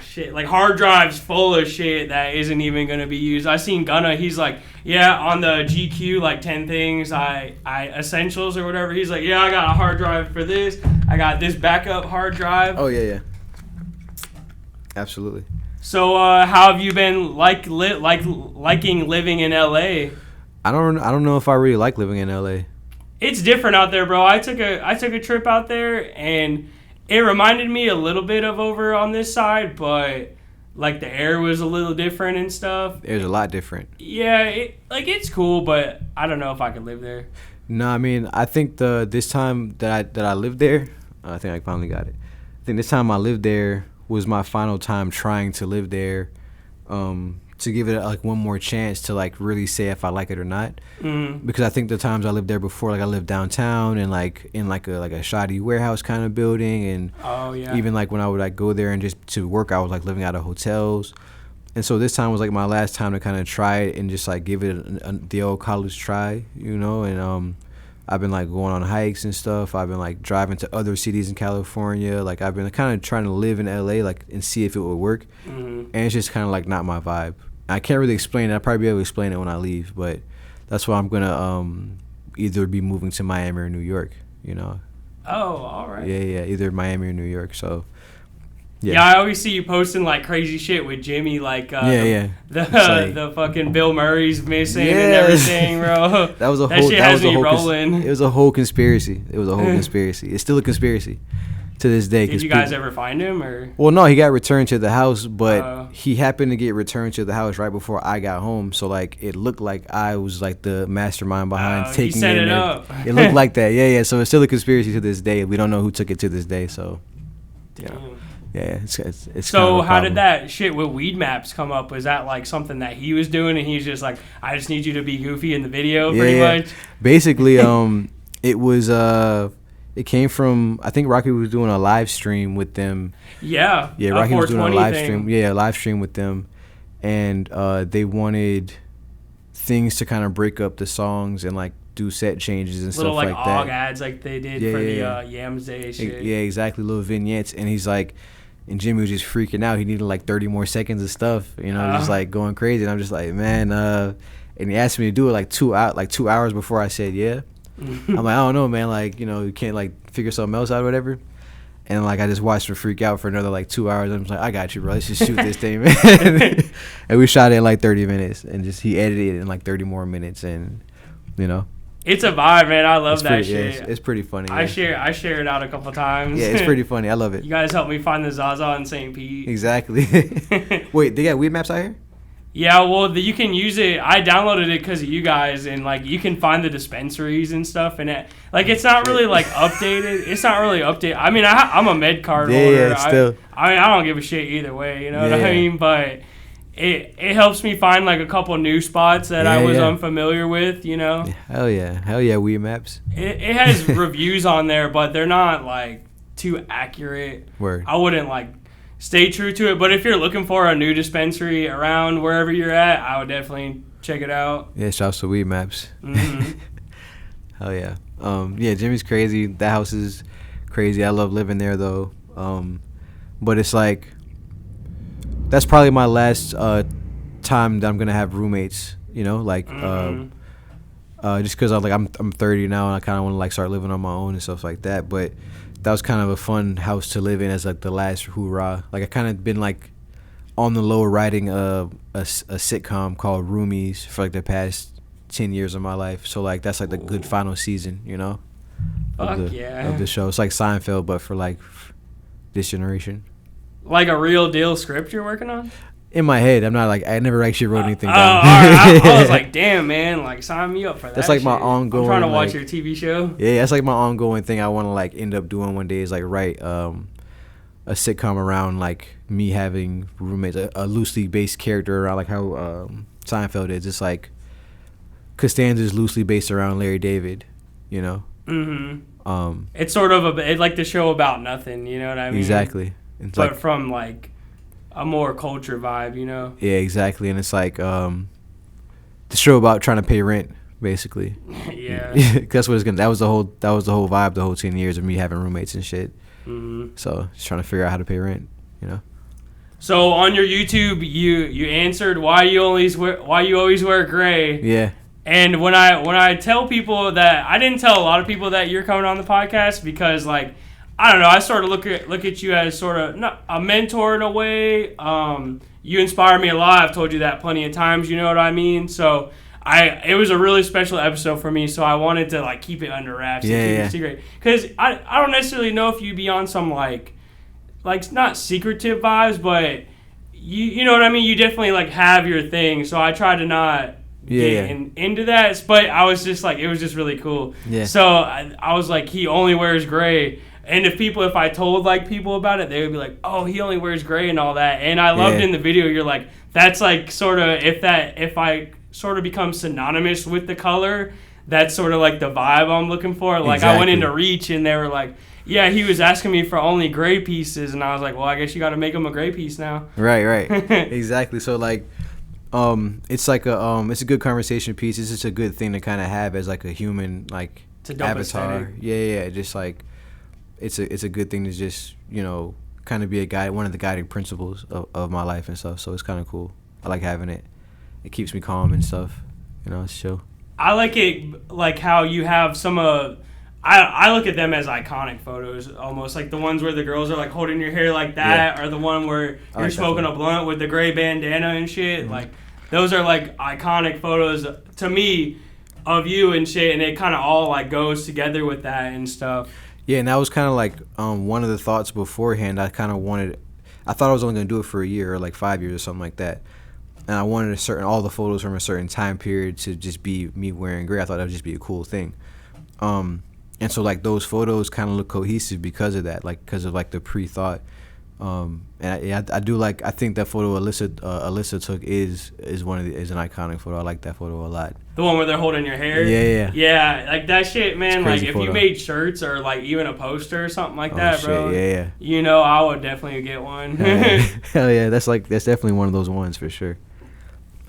shit, like hard drives full of shit that isn't even gonna be used. I seen Gunna, he's like, on the GQ, like 10 things I essentials or whatever, he's like, I got a hard drive for this, I got this backup hard drive. Oh yeah. Absolutely. So, how have you been liking living in LA? I don't know if I really like living in LA. It's different out there, bro. I took a trip out there, and it reminded me a little bit of over on this side, but like the air was a little different and stuff. It was a lot different. Yeah, it's cool, but I don't know if I could live there. No, I mean, I think this time that I lived there, I think I finally got it. I think this time I lived there was my final time trying to live there, to give it like one more chance to like really say if I like it or not. Mm-hmm. Because I think the times I lived there before, like I lived downtown and like in like a shoddy warehouse kind of building, and even like when I would like go there and just to work, I was like living out of hotels. And so this time was like my last time to kind of try it and just like give it the old college try, you know. And I've been like going on hikes and stuff. I've been like driving to other cities in California. Like I've been kind of trying to live in LA, like, and see if it would work. Mm-hmm. And it's just kind of like not my vibe. I can't really explain it. I'll probably be able to explain it when I leave, but that's why I'm gonna either be moving to Miami or New York, you know. Oh, all right. Yeah, either Miami or New York. So yeah, I always see you posting like crazy shit with Jimmy, like the fucking Bill Murray's missing and everything, bro. That was a that whole shit has me rolling. It was a whole conspiracy. It was a whole conspiracy. It's still a conspiracy to this day. Did you guys ever find him, or? Well, no, he got returned to the house, but he happened to get returned to the house right before I got home. So like it looked like I was like the mastermind behind taking it up. It looked like that. Yeah. So it's still a conspiracy to this day. We don't know who took it to this day. So yeah, it's so how did that shit with Weed Maps come up? Was that like something that he was doing and he's just like, I just need you to be goofy in the video, pretty much? Basically, it was it came from, I think Rocky was doing a live stream with them. Yeah, Rocky was doing a live stream. Yeah, a live stream with them, and they wanted things to kind of break up the songs and like do set changes and stuff like that. Little like ads like they did for the Yams Day shit. Yeah, exactly, little vignettes, and he's like. And Jimmy was just freaking out. He needed like 30 more seconds of stuff, you know, just like going crazy. And I'm just like, man. And he asked me to do it like 2 hours before I said yeah. I'm like, I don't know, man. Like, you know, you can't like figure something else out or whatever. And like I just watched him freak out for another like 2 hours. I'm just like, I got you, bro. Let's just shoot this thing, man. And we shot it in like 30 minutes, and just he edited it in like 30 more minutes, and you know. It's a vibe, man. I love that shit. Yeah, it's pretty funny. I share it out a couple times. Yeah, it's pretty funny. I love it. You guys helped me find the Zaza in St. Pete. Exactly. Wait, they got Weed Maps out here? Yeah, well, you can use it. I downloaded it because of you guys, and like you can find the dispensaries and stuff. And it, like, it's not really like updated. It's not really updated. I mean, I'm a med card holder. Yeah, still. I mean, I don't give a shit either way. You know what I mean? But it helps me find like a couple new spots that I was unfamiliar with, you know? Hell yeah, Weed Maps. It has reviews on there, but they're not like too accurate. Word. I wouldn't like stay true to it, but if you're looking for a new dispensary around wherever you're at, I would definitely check it out. Yeah, shouts to Weed Maps. Mm-hmm. Hell yeah. Yeah, Jimmy's crazy. That house is crazy. I love living there though. But it's like that's probably my last time that I'm gonna have roommates. You know, like just because I'm 30 now and I kind of want to like start living on my own and stuff like that. But that was kind of a fun house to live in as like the last hoorah. Like I kind of been like on the low writing a sitcom called Roomies for like the past 10 years of my life. So like that's like the good final season, you know, of the show. It's like Seinfeld, but for like this generation. Like a real deal script you're working on? In my head, I'm not like I never actually wrote anything down. Right. I was like, damn, man, like sign me up for that. That's like my ongoing. I'm trying to watch your TV show. Yeah, that's like my ongoing thing. I want to like end up doing one day is like write a sitcom around like me having roommates, a loosely based character around like how Seinfeld is. It's like Costanza's loosely based around Larry David, you know. Mm-hmm. It's sort of it's like the show about nothing. You know what I mean? Exactly. It's but like, from like a more culture vibe, you know? Yeah, exactly. And it's like the show about trying to pay rent, basically. Yeah. That's what it's gonna. That was the whole vibe. The whole 10 years of me having roommates and shit. Mm-hmm. So just trying to figure out how to pay rent, you know. So on your YouTube, you answered why you always wear gray. Yeah. And when I tell people that, I didn't tell a lot of people that you're coming on the podcast because like. I don't know. I sort of look at you as sort of not a mentor in a way. You inspire me a lot. I've told you that plenty of times. You know what I mean? So it was a really special episode for me. So I wanted to like keep it under wraps and keep it secret because I don't necessarily know if you'd be on some like not secretive vibes, but you know what I mean? You definitely like have your thing. So I try to not get into that. But I was just like, it was just really cool. Yeah. So I was like, he only wears gray. And if I told like people about it, they would be like, oh, he only wears gray and all that. And I loved in the video, you're like, that's like sort of, if I sort of become synonymous with the color, that's sort of like the vibe I'm looking for. Like I went into Reach and they were like, yeah, he was asking me for only gray pieces. And I was like, well, I guess you got to make him a gray piece now. Right. Exactly. So like, it's like it's a good conversation piece. It's just a good thing to kind of have as like a human, like avatar. Aesthetic. Yeah. Just like, it's a good thing to just, you know, kind of be a guide, one of the guiding principles of my life and stuff. So it's kind of cool. I like having it. It keeps me calm and stuff. You know, it's chill. I like it, like how you have some I look at them as iconic photos, almost like the ones where the girls are like holding your hair like that, or the one where you're smoking a blunt with the gray bandana and shit. Mm-hmm. Like those are like iconic photos to me of you and shit, and it kind of all like goes together with that and stuff. Yeah, and that was kind of like one of the thoughts beforehand. I thought I was only going to do it for a year or like 5 years or something like that. And I wanted all the photos from a certain time period to just be me wearing gray. I thought that would just be a cool thing. And so like those photos kind of look cohesive because of that, like because of like the pre-thought. And I do like, I think that photo Alyssa took is an iconic photo. I like that photo a lot. The one where they're holding your hair? Yeah, like that shit, man. Like if you made shirts or like even a poster or something like that, bro. Yeah. You know, I would definitely get one. Hell yeah, that's definitely one of those ones for sure.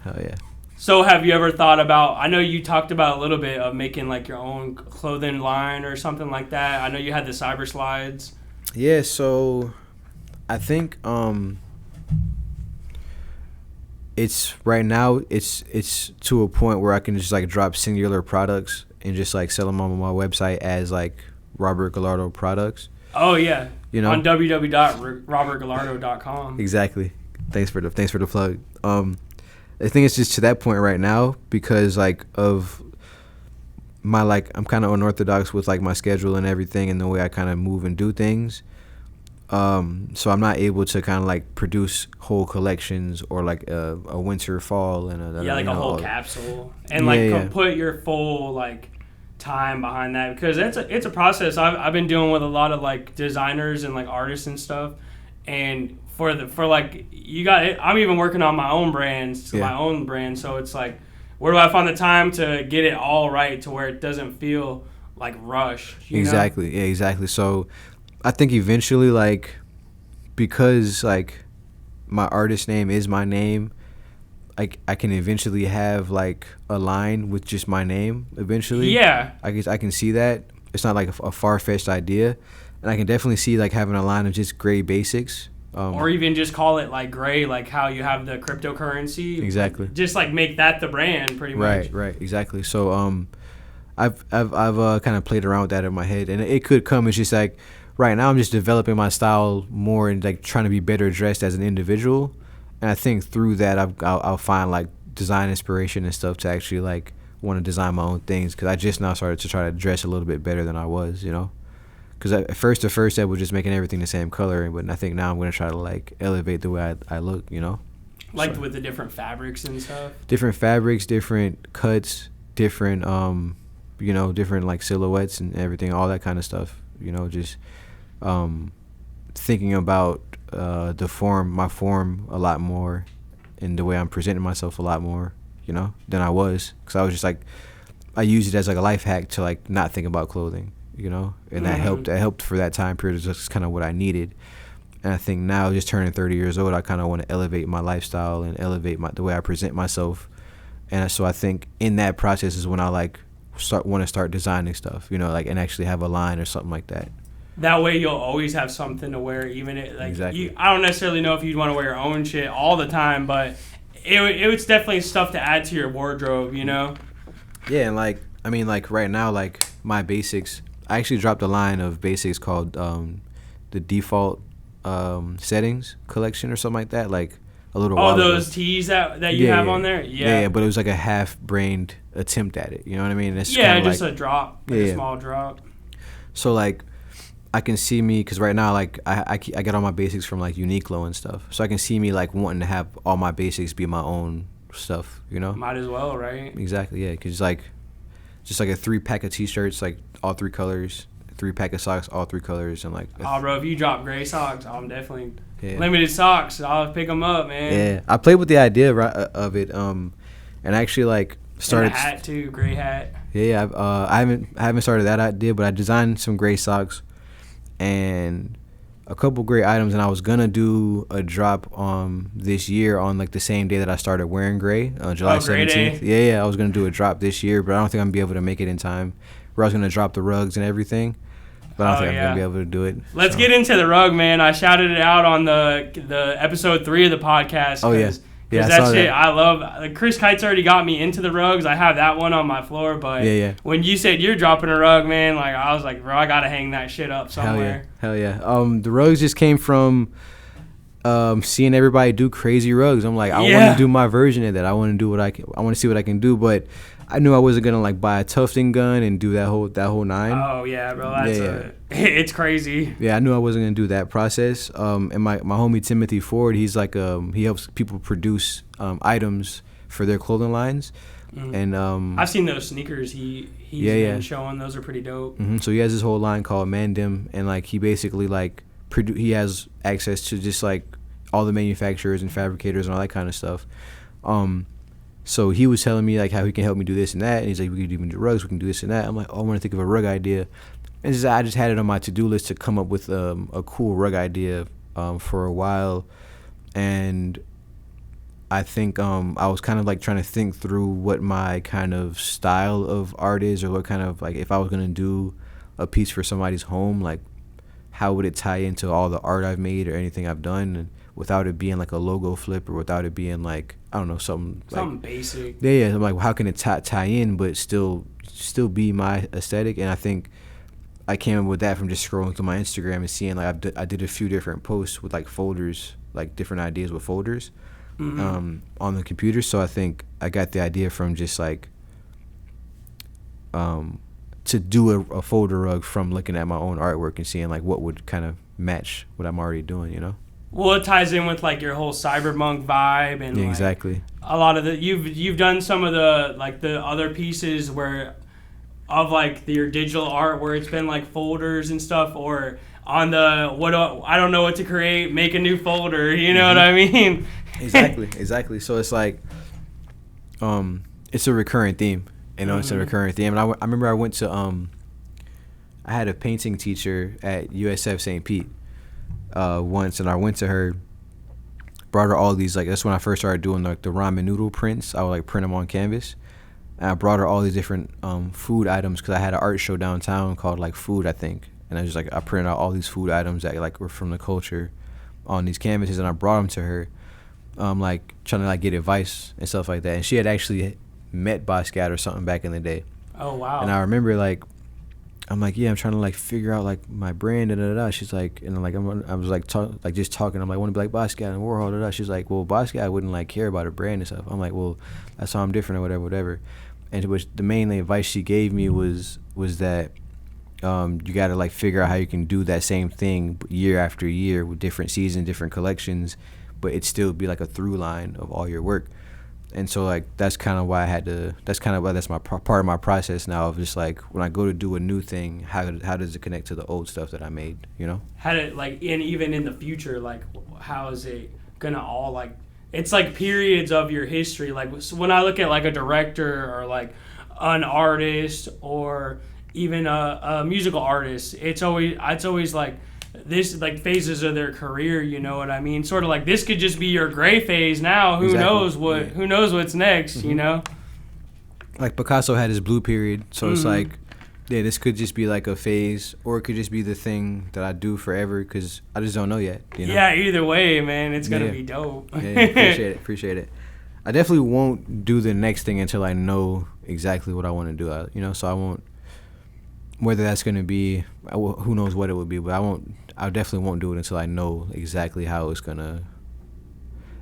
Hell yeah. So have you ever thought about, I know you talked about a little bit of making like your own clothing line or something like that. I know you had the cyber slides. Yeah, so I think it's right now it's to a point where I can just like drop singular products and just like sell them on my website as like Robert Gallardo products. Oh yeah, you know, on www.robertgallardo.com. Exactly. Thanks for the plug. I think it's just to that point right now because like of my like I'm kind of unorthodox with like my schedule and everything and the way I kind of move and do things. So I'm not able to kind of like produce whole collections or like a winter, fall, and a whole capsule and put your full like time behind that because it's a process. I've been dealing with a lot of like designers and like artists and stuff, and I'm even working on my own brands, my own brand. So it's like, where do I find the time to get it all right to where it doesn't feel like rushed? Exactly. Yeah, exactly. So I think eventually, like, because like my artist name is my name, like I can eventually have like a line with just my name eventually. Yeah. I guess I can see that. It's not like a far-fetched idea. And I can definitely see like having a line of just gray basics. Or even just call it like gray, like how you have the cryptocurrency. Exactly. Just like make that the brand, pretty much. Right, exactly. So I've kind of played around with that in my head, and it could come. It's just like right now I'm just developing my style more and like trying to be better dressed as an individual, and I think through that I'll find like design inspiration and stuff to actually like want to design my own things because I just now started to try to dress a little bit better than I was, you know. Because at first, the first step was just making everything the same color, but I think now I'm going to try to, like, elevate the way I look, you know? Like with the different fabrics and stuff? Different fabrics, different cuts, different, different, like, silhouettes and everything, all that kind of stuff, you know, just thinking about my form a lot more and the way I'm presenting myself a lot more, you know, than I was. Because I was just, like, I used it as, like, a life hack to, like, not think about clothing. You know, and that helped for that time period. It's just kind of what I needed. And I think now, just turning 30 years old, I kind of want to elevate my lifestyle and elevate the way I present myself. And so I think in that process is when I like want to start designing stuff, you know, like and actually have a line or something like that. That way you'll always have something to wear, even exactly. I don't necessarily know if you'd want to wear your own shit all the time, but it was definitely stuff to add to your wardrobe, you know. Yeah, and like I mean, like right now, like my basics. I actually dropped a line of basics called the default settings collection or something like that, like a little while those ago. Tees that you have on there? Yeah, but it was like a half-brained attempt at it, you know what I mean? It's just like, a drop, a small drop. So like I can see me, because right now, like, I get all my basics from, like, Uniqlo and stuff. So I can see me, like, wanting to have all my basics be my own stuff, you know? Might as well, right? Exactly, yeah. Because, like, just, like, a 3-pack of T-shirts, like, all 3 colors. 3-pack of socks, all 3 colors. And, like... Oh, bro, if you drop gray socks, I'm definitely... Yeah. Limited socks, I'll pick them up, man. Yeah, I played with the idea of it, and actually, like, started... And a hat, too, gray hat. Yeah, I haven't started that idea, but I designed some gray socks and a couple great items, and I was gonna do a drop this year on like the same day that I started wearing gray, July 17th. Yeah, I was gonna do a drop this year, but I don't think I'm gonna be able to make it in time. Where I was gonna drop the rugs and everything, but I don't think I'm gonna be able to do it. Let's get into the rug, man. I shouted it out on the episode 3 of the podcast. Oh yeah. Yeah, that shit, I love. Like, Chris Kite's already got me into the rugs. I have that one on my floor, but when you said you're dropping a rug, man, like I was like, bro, I gotta hang that shit up somewhere. Hell yeah. The rugs just came from seeing everybody do crazy rugs. I'm like, I want to do my version of that. I want to do I want to see what I can do, but I knew I wasn't gonna like buy a tufting gun and do that whole nine. Oh yeah, bro, that's it's crazy. Yeah, I knew I wasn't gonna do that process. And my homie Timothy Ford, he's like he helps people produce items for their clothing lines. Mm-hmm. And I've seen those sneakers he's been showing. Those are pretty dope. Mm-hmm. So he has this whole line called Mandim, and like he basically like he has access to just like all the manufacturers and fabricators and all that kind of stuff. So he was telling me like how he can help me do this and that, and he's like, we can even do rugs, we can do this and that. I'm like, oh, I want to think of a rug idea, and I just had it on my to-do list to come up with a cool rug idea for a while, and I think I was kind of like trying to think through what my kind of style of art is, or what kind of like if I was gonna do a piece for somebody's home, like how would it tie into all the art I've made or anything I've done, and without it being like a logo flip or without it being like, I don't know, something like, basic. Yeah. I'm like, well, how can it tie in but still be my aesthetic? And I think I came up with that from just scrolling through my Instagram and seeing like I did a few different posts with like folders, like different ideas with folders. Mm-hmm. On the computer. So I think I got the idea from just like to do a folder rug from looking at my own artwork and seeing like what would kind of match what I'm already doing, you know? Well, it ties in with like your whole cyberpunk vibe and like, exactly. A lot of the you've done some of the like the other pieces where of like your digital art where it's been like folders and stuff, or on the I don't know what to create, make a new folder, you know what I mean? Exactly. So it's like it's a recurring theme, you know. It's a recurring theme. And I remember I went to I had a painting teacher at USF St. Pete once, and I went to her, brought her all these, like, that's when I first started doing like the ramen noodle prints. I would like print them on canvas, and I brought her all these different food items because I had an art show downtown called like Food, I think, and I was just like, I printed out all these food items that like were from the culture on these canvases, and I brought them to her, like trying to like get advice and stuff like that. And she had actually met Basquiat or something back in the day. Oh wow! And I remember like, I'm like, yeah, I'm trying to like figure out like my brand, da. She's like, and like I was like just talking. I'm like, I want to be like Basquiat and Warhol, da. She's like, well, Basquiat wouldn't like care about a brand and stuff. I'm like, well, that's how I'm different or whatever. And which the main advice she gave me was that you got to like figure out how you can do that same thing year after year with different seasons, different collections, but it still be like a through line of all your work. And so like that's kind of why that's my part of my process now of just like when I go to do a new thing, how does it connect to the old stuff that I made, you know? How did like even in the future, like how is it gonna all like, it's like periods of your history. Like so when I look at like a director or like an artist or even a musical artist, it's always like this like phases of their career, you know what I mean? Sort of like this could just be your gray phase now. Who knows what's next, you know? Like Picasso had his blue period, so it's like, yeah, this could just be like a phase, or it could just be the thing that I do forever because I just don't know yet, you know? Yeah, either way, man, it's gonna be dope. Appreciate it. I definitely won't do the next thing until I know exactly what I want to do, you know, so I won't, whether that's going to be, who knows what it would be, but I definitely won't do it until I know exactly how it's going to,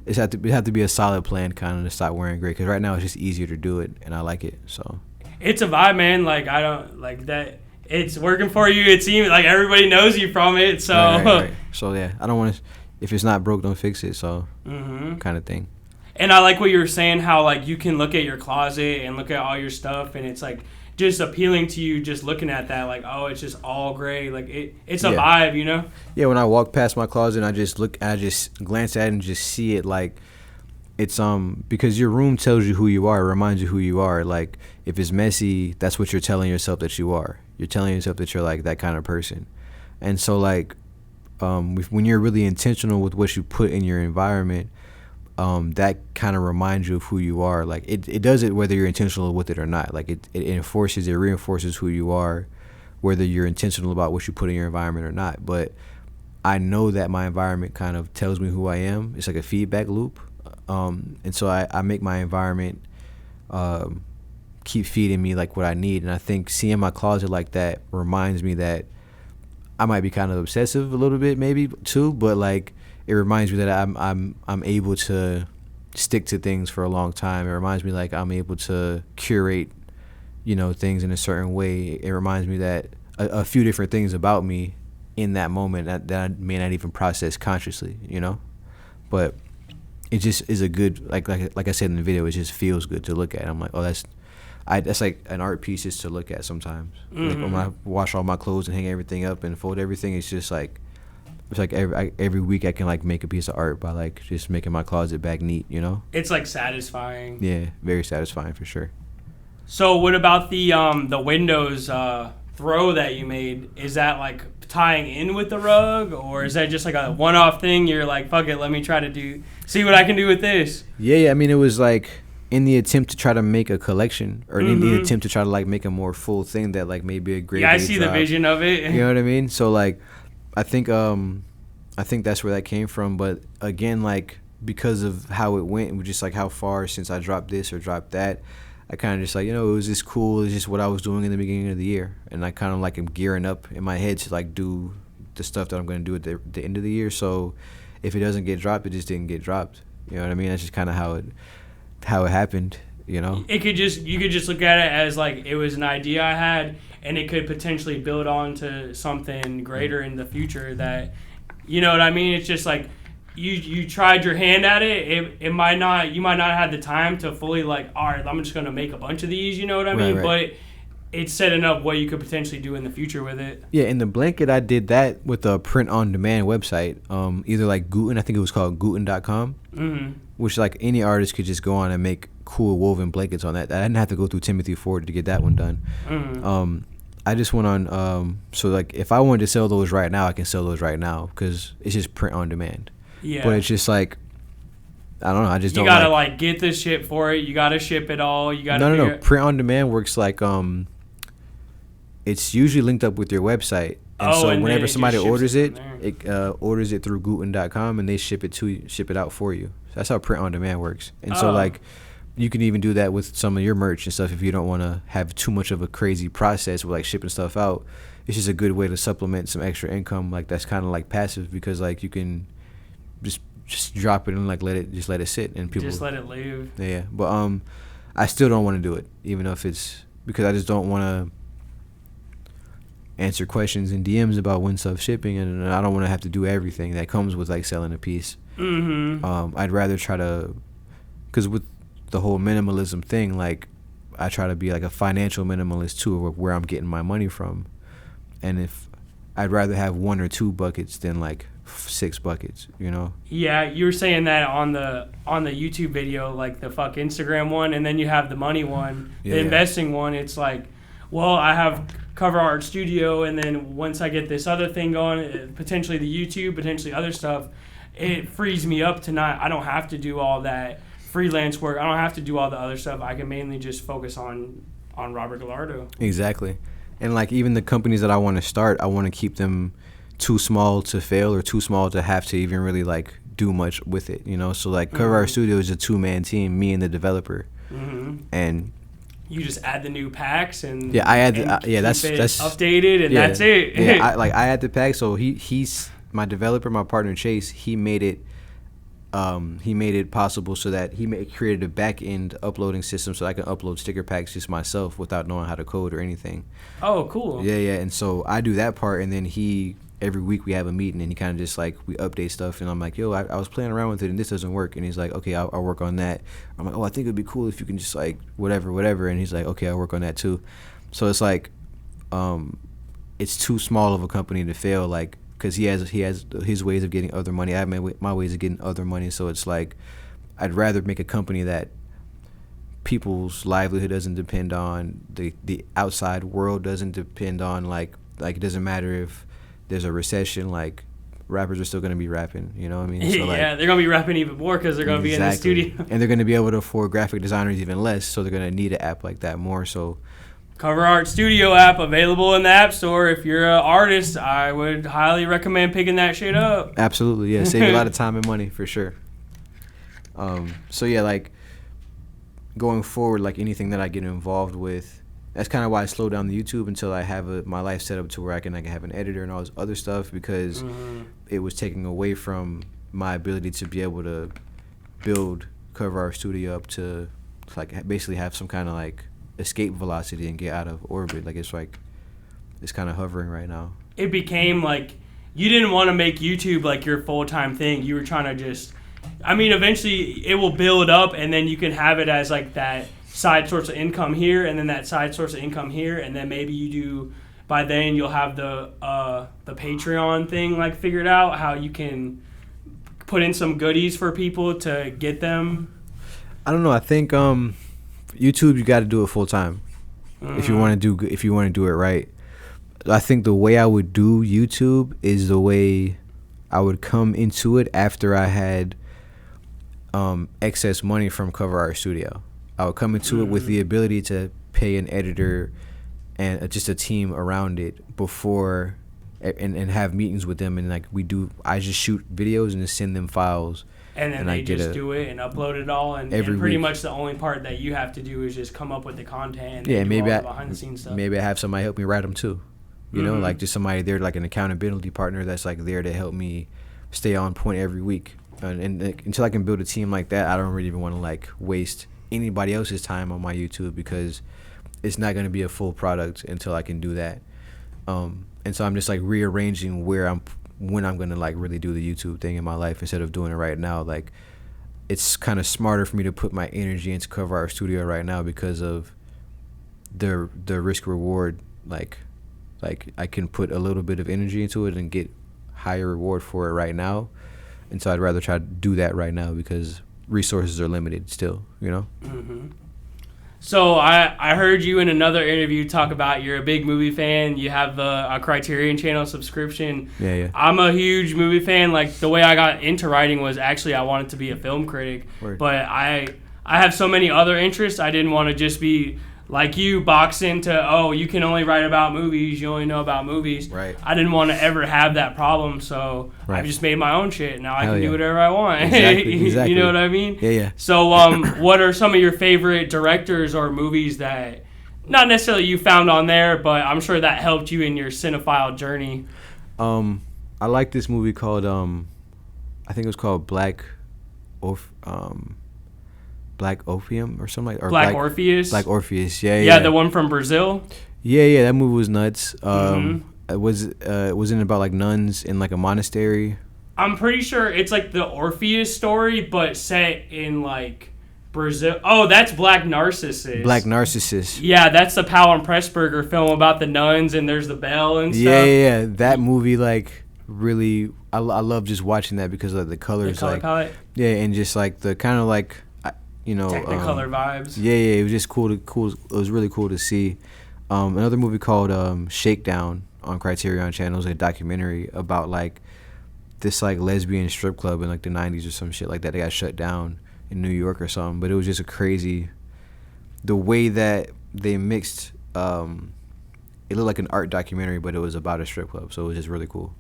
it have to be a solid plan kind of to stop wearing gray, because right now it's just easier to do it, and I like it, so. It's a vibe, man, like, I don't, like, that, it's working for you. It seems like everybody knows you from it. So right. So yeah, I don't want to. If it's not broke, don't fix it. So kind of thing. And I like what you were saying, how like you can look at your closet and look at all your stuff, and it's like just appealing to you just looking at that, like, oh, it's just all gray. Like it's a vibe, you know? Yeah, when I walk past my closet and I just glance at it and just see it, like it's because your room tells you who you are, it reminds you who you are. Like if it's messy, that's what you're telling yourself that you are. You're telling yourself that you're like that kind of person. And so like when you're really intentional with what you put in your environment, that kind of reminds you of who you are. Like it does it whether you're intentional with it or not. Like it reinforces who you are, whether you're intentional about what you put in your environment or not. But I know that my environment kind of tells me who I am. It's like a feedback loop. And so I make my environment keep feeding me like what I need. And I think seeing my closet like that reminds me that I might be kind of obsessive a little bit maybe too, but like it reminds me that I'm able to stick to things for a long time. It reminds me like I'm able to curate, things in a certain way. It reminds me that a few different things about me in that moment that I may not even process consciously, But it just is a good, like I said in the video, it just feels good to look at. I'm like, oh, that's like an art piece just to look at sometimes. Like when I wash all my clothes and hang everything up and fold everything, it's just like, it's like every week I can like make a piece of art by like just making my closet back neat, It's like satisfying. Yeah, very satisfying for sure. So what about the windows throw that you made? Is that like tying in with the rug, or is that just like a one-off thing? You're like, fuck it, let me try to see what I can do with this. Yeah. I mean, it was like in the attempt to try to make a collection, or in the attempt to try to like make a more full thing that like maybe a great. Yeah, I see the vision of it. You know what I mean? So like, I think that's where that came from. But again, like because of how it went, and just like how far since I dropped this or dropped that, I kind of just like, it was just cool. It's just what I was doing in the beginning of the year, and I kind of like am gearing up in my head to like do the stuff that I'm going to do at the end of the year. So if it doesn't get dropped, it just didn't get dropped. You know what I mean? That's just kind of how it happened. You could just look at it as like it was an idea I had, and it could potentially build on to something greater in the future. That, you know what I mean? It's just like you tried your hand at it. You might not have the time to fully like, all right, I'm just gonna make a bunch of these. You know what I mean? Right. But it's setting up what you could potentially do in the future with it. Yeah, in the blanket, I did that with a print-on-demand website. Either like Guten, I think it was called Guten.com, which like any artist could just go on and make cool woven blankets on that. I didn't have to go through Timothy Ford to get that one done. I just went on, so like if I wanted to sell those right now, I can sell those right now because it's just print-on-demand. Yeah. But it's just like, I don't know. I just don't. You gotta like get the shit for it. You gotta ship it all. You gotta. No. Print on demand works like it's usually linked up with your website, and so whenever somebody orders it orders it through Guten.com, and they ship it out for you. So that's how print on demand works. And so like, you can even do that with some of your merch and stuff if you don't want to have too much of a crazy process with like shipping stuff out. It's just a good way to supplement some extra income. Like that's kind of like passive because like you can just drop it and like let it sit and people just let it live. Yeah, but I still don't want to do it, even if it's because I just don't want to answer questions and DMs about when stuff shipping, and I don't want to have to do everything that comes with like selling a piece. I'd rather try to, because with the whole minimalism thing, like I try to be like a financial minimalist too, of where I'm getting my money from, and if I'd rather have 1 or 2 buckets than like 6 buckets, Yeah, you were saying that on the YouTube video, like the fuck Instagram one, and then you have the money one, the investing one. It's like, well, I have Cover Art Studio, and then once I get this other thing going, potentially the YouTube, potentially other stuff, it frees me up to I don't have to do all that freelance work. I don't have to do all the other stuff. I can mainly just focus on Robert Gallardo. Exactly. And like even the companies that I want to start, I want to keep them too small to fail or too small to have to even really like do much with it, So like Cover Art Studio is a 2-man team, me and the developer, and you just add the new packs and that's updated and that's it. I add the pack. So he's my developer, my partner Chase. He made it he made it possible so that created a back end uploading system so I can upload sticker packs just myself without knowing how to code or anything. Oh, cool. Yeah. And so I do that part, and then every week we have a meeting, and he kind of just like, we update stuff, and I'm like, yo, I was playing around with it and this doesn't work, and he's like, okay, I'll work on that. I'm like, oh, I think it'd be cool if you can just like whatever, and he's like, okay, I'll work on that too. So it's like, it's too small of a company to fail, like, because he has his ways of getting other money. I have my ways of getting other money. So it's like, I'd rather make a company that people's livelihood doesn't depend on, the outside world doesn't depend on, like it doesn't matter if there's a recession, like rappers are still going to be rapping, you know what I mean? So like, yeah, they're going to be rapping even more because they're going to be in the studio. And they're going to be able to afford graphic designers even less, so they're going to need an app like that more. So Cover Art Studio app available in the App Store. If you're an artist, I would highly recommend picking that shit up. Absolutely, yeah. Save a lot of time and money for sure. So yeah, like going forward, like anything that I get involved with, that's kind of why I slowed down the YouTube until I have my life set up to where I can like have an editor and all this other stuff, because it was taking away from my ability to be able to build Cover Art Studio up to like basically have some kind of like escape velocity and get out of orbit. Like it's kind of hovering right now. It became like you didn't want to make YouTube like your full-time thing. You were trying to just, I mean, eventually it will build up, and then you can have it as like that side source of income here, and then that side source of income here, and then maybe you do, by then you'll have the Patreon thing like figured out, how you can put in some goodies for people to get them. I don't know. I think YouTube, you got to do it full time if you want to do it right. I think the way I would do YouTube is the way I would come into it after I had excess money from Cover Art Studio. I would come into it with the ability to pay an editor and just a team around it before, and have meetings with them, and like I just shoot videos and just send them files. And then they just do it and upload it all, and pretty much the only part that you have to do is just come up with the content and do all the behind the scenes stuff. Maybe I have somebody help me write them too. You know, like just somebody there, like an accountability partner that's like there to help me stay on point every week. And until I can build a team like that, I don't really even want to like waste anybody else's time on my YouTube, because it's not going to be a full product until I can do that. And so I'm just like rearranging when I'm going to like really do the YouTube thing in my life instead of doing it right now. Like it's kind of smarter for me to put my energy into Cover Art Studio right now because of the risk reward. Like I can put a little bit of energy into it and get higher reward for it right now. And so I'd rather try to do that right now because resources are limited still, you know? Mm-hmm. So I heard you in another interview talk about you're a big movie fan. You have a Criterion Channel subscription. Yeah. I'm a huge movie fan. Like the way I got into writing was actually I wanted to be a film critic. Word. But I have so many other interests. I didn't want to just be like you, box into, you can only write about movies, you only know about movies. Right. I didn't want to ever have that problem, so I just made my own shit. Now I can do whatever I want. Exactly. You know what I mean? Yeah. So what are some of your favorite directors or movies that, not necessarily you found on there, but I'm sure that helped you in your cinephile journey? I like this movie called, I think it was called Black Opium or something like, or Black Orpheus. Black Orpheus, yeah. Yeah, the one from Brazil. Yeah, that movie was nuts. It was in about like nuns in like a monastery. I'm pretty sure it's like the Orpheus story, but set in like Brazil. Oh, that's Black Narcissus. Black Narcissus. Yeah, that's the Powell and Pressburger film about the nuns, and there's the bell and stuff. Yeah. That movie, like, really, I love just watching that because of the colors. The color palette. Yeah, and just like the kind of like, Technicolor vibes. Yeah, it was just cool. It was really cool to see. Another movie called Shakedown on Criterion Channel. It was a documentary about like this like lesbian strip club in like the 90s or some shit like that. They got shut down in New York or something. But it was just a crazy, the way that they mixed. It looked like an art documentary, but it was about a strip club. So it was just really cool.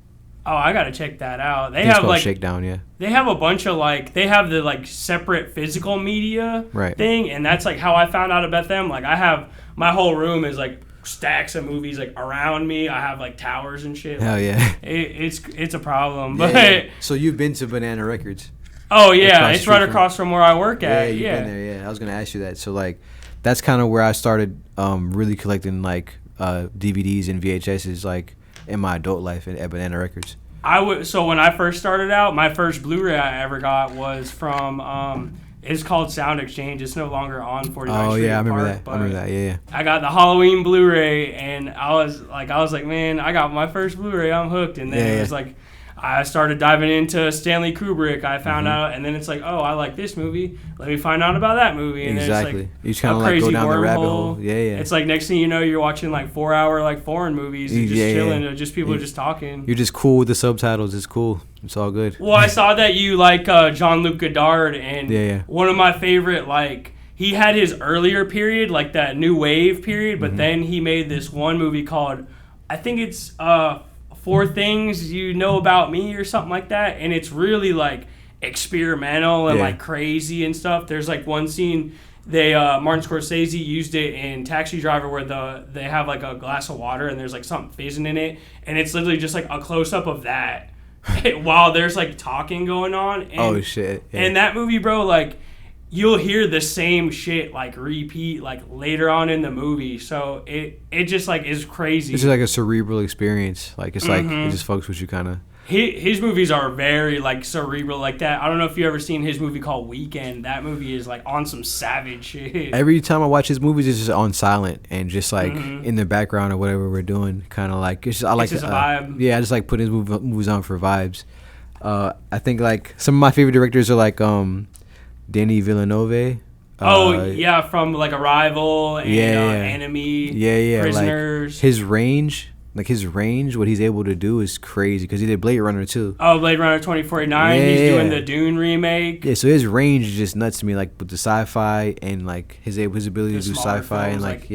Oh, I gotta check that out. They have like Shakedown, yeah. They have a bunch of like the like separate physical media thing, and that's like how I found out about them. Like I have my whole room is like stacks of movies like around me. I have like towers and shit. Hell yeah. It's a problem, but yeah. So you've been to Banana Records? Oh yeah, it's right across from where I work at. You've been there. Yeah, I was gonna ask you that. So like, that's kind of where I started really collecting like DVDs and VHSs like in my adult life at Banana Records. So when I first started out, my first Blu-ray I ever got was from it's called Sound Exchange. It's no longer on 49th Street. Oh yeah, I remember Park, that. I remember that. Yeah. I got the Halloween Blu-ray, and I was like, man, I got my first Blu-ray. I'm hooked. And then it was like, I started diving into Stanley Kubrick. I found out, and then it's like, oh, I like this movie. Let me find out about that movie. And exactly. Then it's like you just kind of like go down the rabbit hole. Yeah. It's like next thing you know, you're watching like 4-hour like foreign movies. You're just chilling, just people just talking. You're just cool with the subtitles. It's cool. It's all good. Well, I saw that you like Jean-Luc Godard, and one of my favorite, like, he had his earlier period, like that new wave period, but then he made this one movie called, I think it's 4 Things You Know About Me or something like that, and it's really like experimental and like crazy and stuff. There's like one scene Martin Scorsese used it in Taxi Driver where they have like a glass of water and there's like something fizzing in it, and it's literally just like a close up of that while there's like talking going on. And, oh shit! Yeah. And that movie, bro, like you'll hear the same shit like repeat like later on in the movie. So it just like is crazy. It's just like a cerebral experience. Like it's like it just fucks with you kind of. His movies are very like cerebral like that. I don't know if you ever seen his movie called Weekend. That movie is like on some savage shit. Every time I watch his movies, it's just on silent and just like in the background or whatever we're doing. Kind of like it's just, I like it's just a vibe. Yeah, I just like putting his movies on for vibes. I think like some of my favorite directors are like Denis Villeneuve. From like Arrival and Enemy. Prisoners. Like his range, what he's able to do is crazy because he did Blade Runner too. Oh, Blade Runner 2049. He's doing the Dune remake. Yeah, so his range is just nuts to me, like with the sci-fi and like his ability to do sci-fi and like so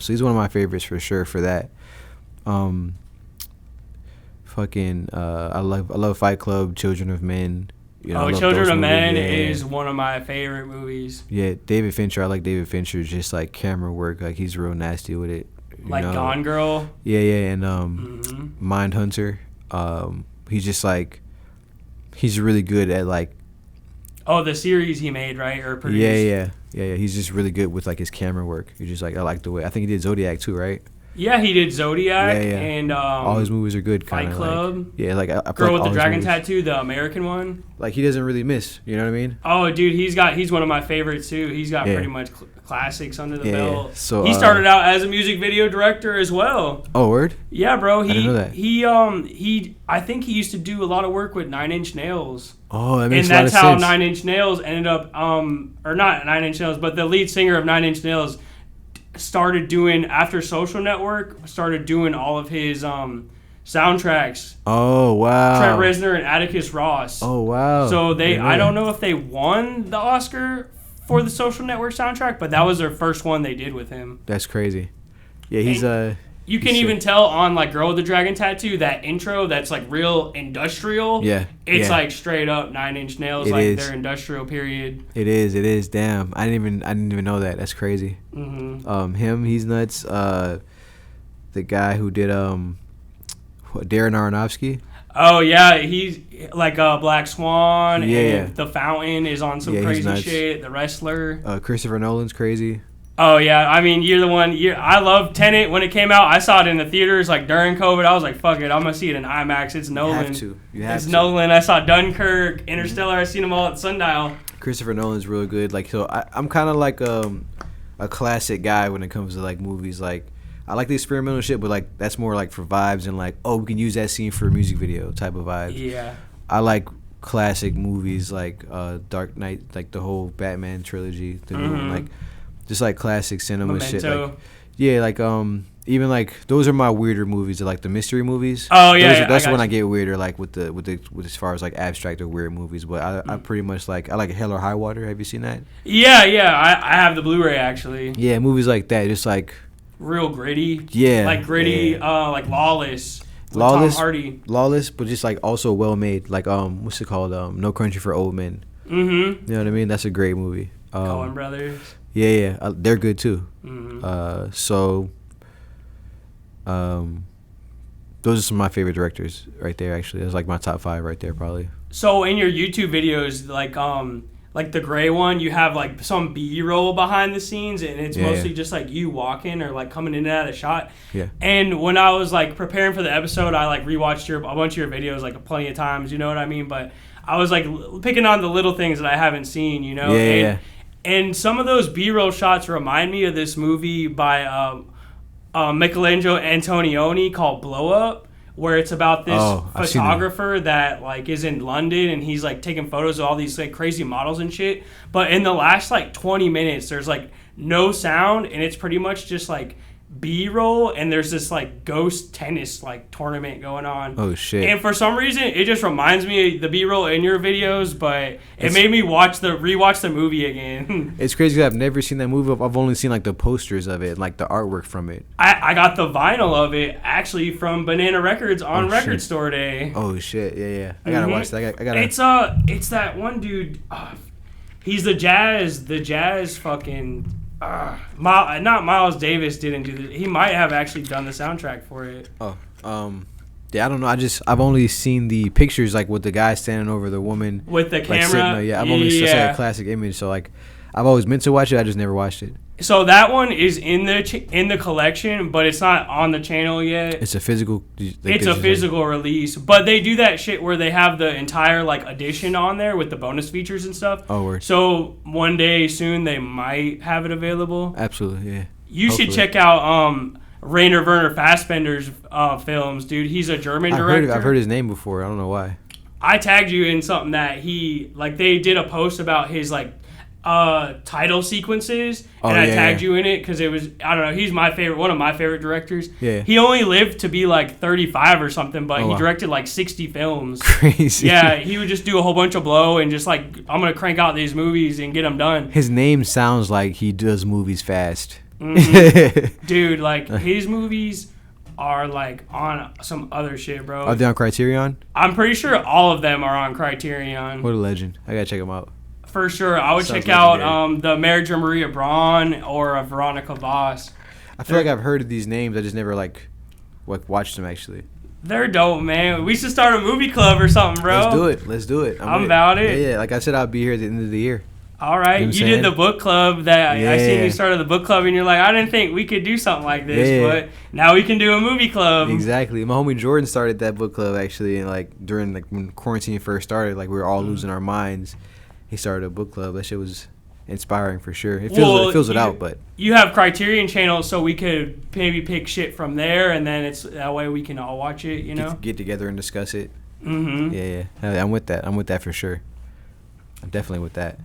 he's one of my favorites for sure for that. I love Fight Club, Children of Men. You know, Children of Men is one of my favorite movies. Yeah, David Fincher. I like David Fincher's just like camera work. Like he's real nasty with it. Like Gone Girl. Yeah, and Mindhunter. He's just like he's really good at like. Oh, the series he made, right, or produced. Yeah. He's just really good with like his camera work. He's just like I like the way. I think he did Zodiac too, right? Yeah, he did Zodiac and all his movies are good. Fight Club. Like I Girl with the Dragon Tattoo, the American one. Like he doesn't really miss. You know what I mean? Oh, dude, he's one of my favorites too. He's got pretty much classics under the belt. Yeah. So he started out as a music video director as well. Oh, word? Yeah, bro. I didn't know that. He I think he used to do a lot of work with 9 Inch Nails. Oh, that makes a lot of sense. And that's how 9 Inch Nails ended up or not 9 Inch Nails, but the lead singer of 9 Inch Nails started doing after Social Network, started doing all of his soundtracks. Oh wow. Trent Reznor and Atticus Ross. Oh wow. So I don't know if they won the Oscar for the Social Network soundtrack, but that was their first one they did with him. That's crazy. Yeah, he's you can even tell on like Girl with the Dragon Tattoo, that intro that's like real industrial. Yeah. It's like straight up 9 Inch Nails, their industrial period. It is. Damn. I didn't even know that. That's crazy. He's nuts. The guy who did Darren Aronofsky. Oh yeah, he's like Black Swan and The Fountain is on some crazy shit. The Wrestler. Christopher Nolan's crazy. Oh yeah, I mean you're the one. I love Tenet when it came out. I saw it in the theaters like during COVID. I was like, fuck it, I'm gonna see it in IMAX. It's Nolan. You have to. Nolan. I saw Dunkirk, Interstellar. I seen them all at Sundial. Christopher Nolan's real good. Like so, I'm kind of like a classic guy when it comes to like movies. Like I like the experimental shit, but like that's more like for vibes and like we can use that scene for a music video type of vibe. Yeah. I like classic movies like Dark Knight, like the whole Batman trilogy, the new one, like. Just like classic cinema Memento. Shit, like even like those are my weirder movies, like the mystery movies. Oh yeah, that's when I get weirder, like with as far as like abstract or weird movies. But I pretty much I like Hell or High Water. Have you seen that? Yeah, I have the Blu-ray actually. Yeah, movies like that, just like real gritty. Yeah, like gritty, like Lawless. Tom Hardy. Lawless, but just like also well made. Like what's it called? No Country for Old Men. Mm-hmm. You know what I mean? That's a great movie. Coen Brothers. Yeah, they're good too. Mm-hmm. Those are some of my favorite directors right there. Actually, that's like my top 5 right there, probably. So in your YouTube videos, like the gray one, you have like some B-roll behind the scenes, and it's mostly just like you walking or like coming in and out of shot. Yeah. And when I was like preparing for the episode, I like rewatched a bunch of your videos like plenty of times. You know what I mean? But I was like picking on the little things that I haven't seen. You know? And some of those B-roll shots remind me of this movie by Michelangelo Antonioni called Blow Up, where it's about this photographer that like is in London and he's like taking photos of all these like crazy models and shit. But in the last like 20 minutes, there's like no sound, and it's pretty much just like B-roll, and there's this like ghost tennis like tournament going on. Oh shit. And for some reason it just reminds me of the B-roll in your videos, but it made me rewatch the movie again. It's crazy because I've never seen that movie. I've only seen like the posters of it, like the artwork from it. I got the vinyl of it actually from Banana Records on Record Store Day. Oh shit. Yeah. I gotta watch that. I gotta. It's that one dude. He's the jazz fucking. Not Miles Davis didn't do this. He might have actually done the soundtrack for it. Yeah, I don't know. I've only seen the pictures like with the guy standing over the woman with the like, camera. I've only seen like a classic image. So like, I've always meant to watch it. I just never watched it. So that one is in the collection, but it's not on the channel yet. It's a physical. It's a physical release, but they do that shit where they have the entire like edition on there with the bonus features and stuff. Oh, word. So one day soon they might have it available. Absolutely, yeah. You should check out Rainer Werner Fassbender's films, dude. He's a German director. I've heard his name before. I don't know why. I tagged you in something that they did a post about his like title sequences, and I tagged you in it because it was, I don't know, he's one of my favorite directors. Yeah. He only lived to be like 35 or something, but he directed like 60 films. Crazy. Yeah, he would just do a whole bunch of blow and just like, I'm gonna crank out these movies and get them done. His name sounds like he does movies fast. Mm-hmm. Dude, like his movies are like on some other shit, bro. Are they on Criterion? I'm pretty sure all of them are on Criterion. What a legend. I gotta check them out. For sure. I would check out the Marriage of Maria Braun or Veronica Voss. I feel like I've heard of these names. I just never like watched them actually. They're dope, man. We should start a movie club or something, bro. Let's do it. I'm about it. Yeah. Like I said, I'll be here at the end of the year. All right. You did the book club that I seen you started the book club, and you're like, I didn't think we could do something like this, but now we can do a movie club. Exactly. My homie Jordan started that book club actually, and like during like when quarantine first started, like we were all losing our minds. He started a book club. That shit was inspiring for sure. It fills it out, but you have Criterion channels, so we could maybe pick shit from there, and then it's that way we can all watch it. You know, get together and discuss it. Mm-hmm. Yeah. I'm with that. I'm with that for sure. I'm definitely with that.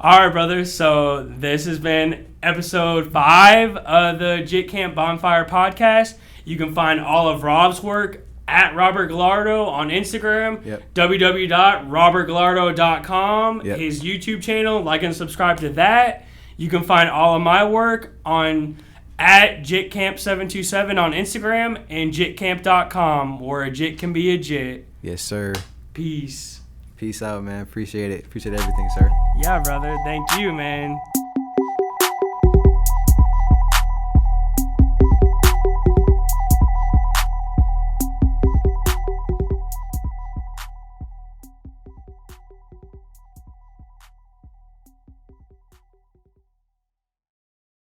All right, brothers. So this has been episode 5 of the Jit Camp Bonfire Podcast. You can find all of Rob's work at Robert Gallardo on Instagram, www.robertgallardo.com, his YouTube channel, like and subscribe to that. You can find all of my work on at JitCamp727 on Instagram and JitCamp.com, where a Jit can be a Jit. Yes, sir. Peace. Peace out, man. Appreciate it. Appreciate everything, sir. Yeah, brother. Thank you, man.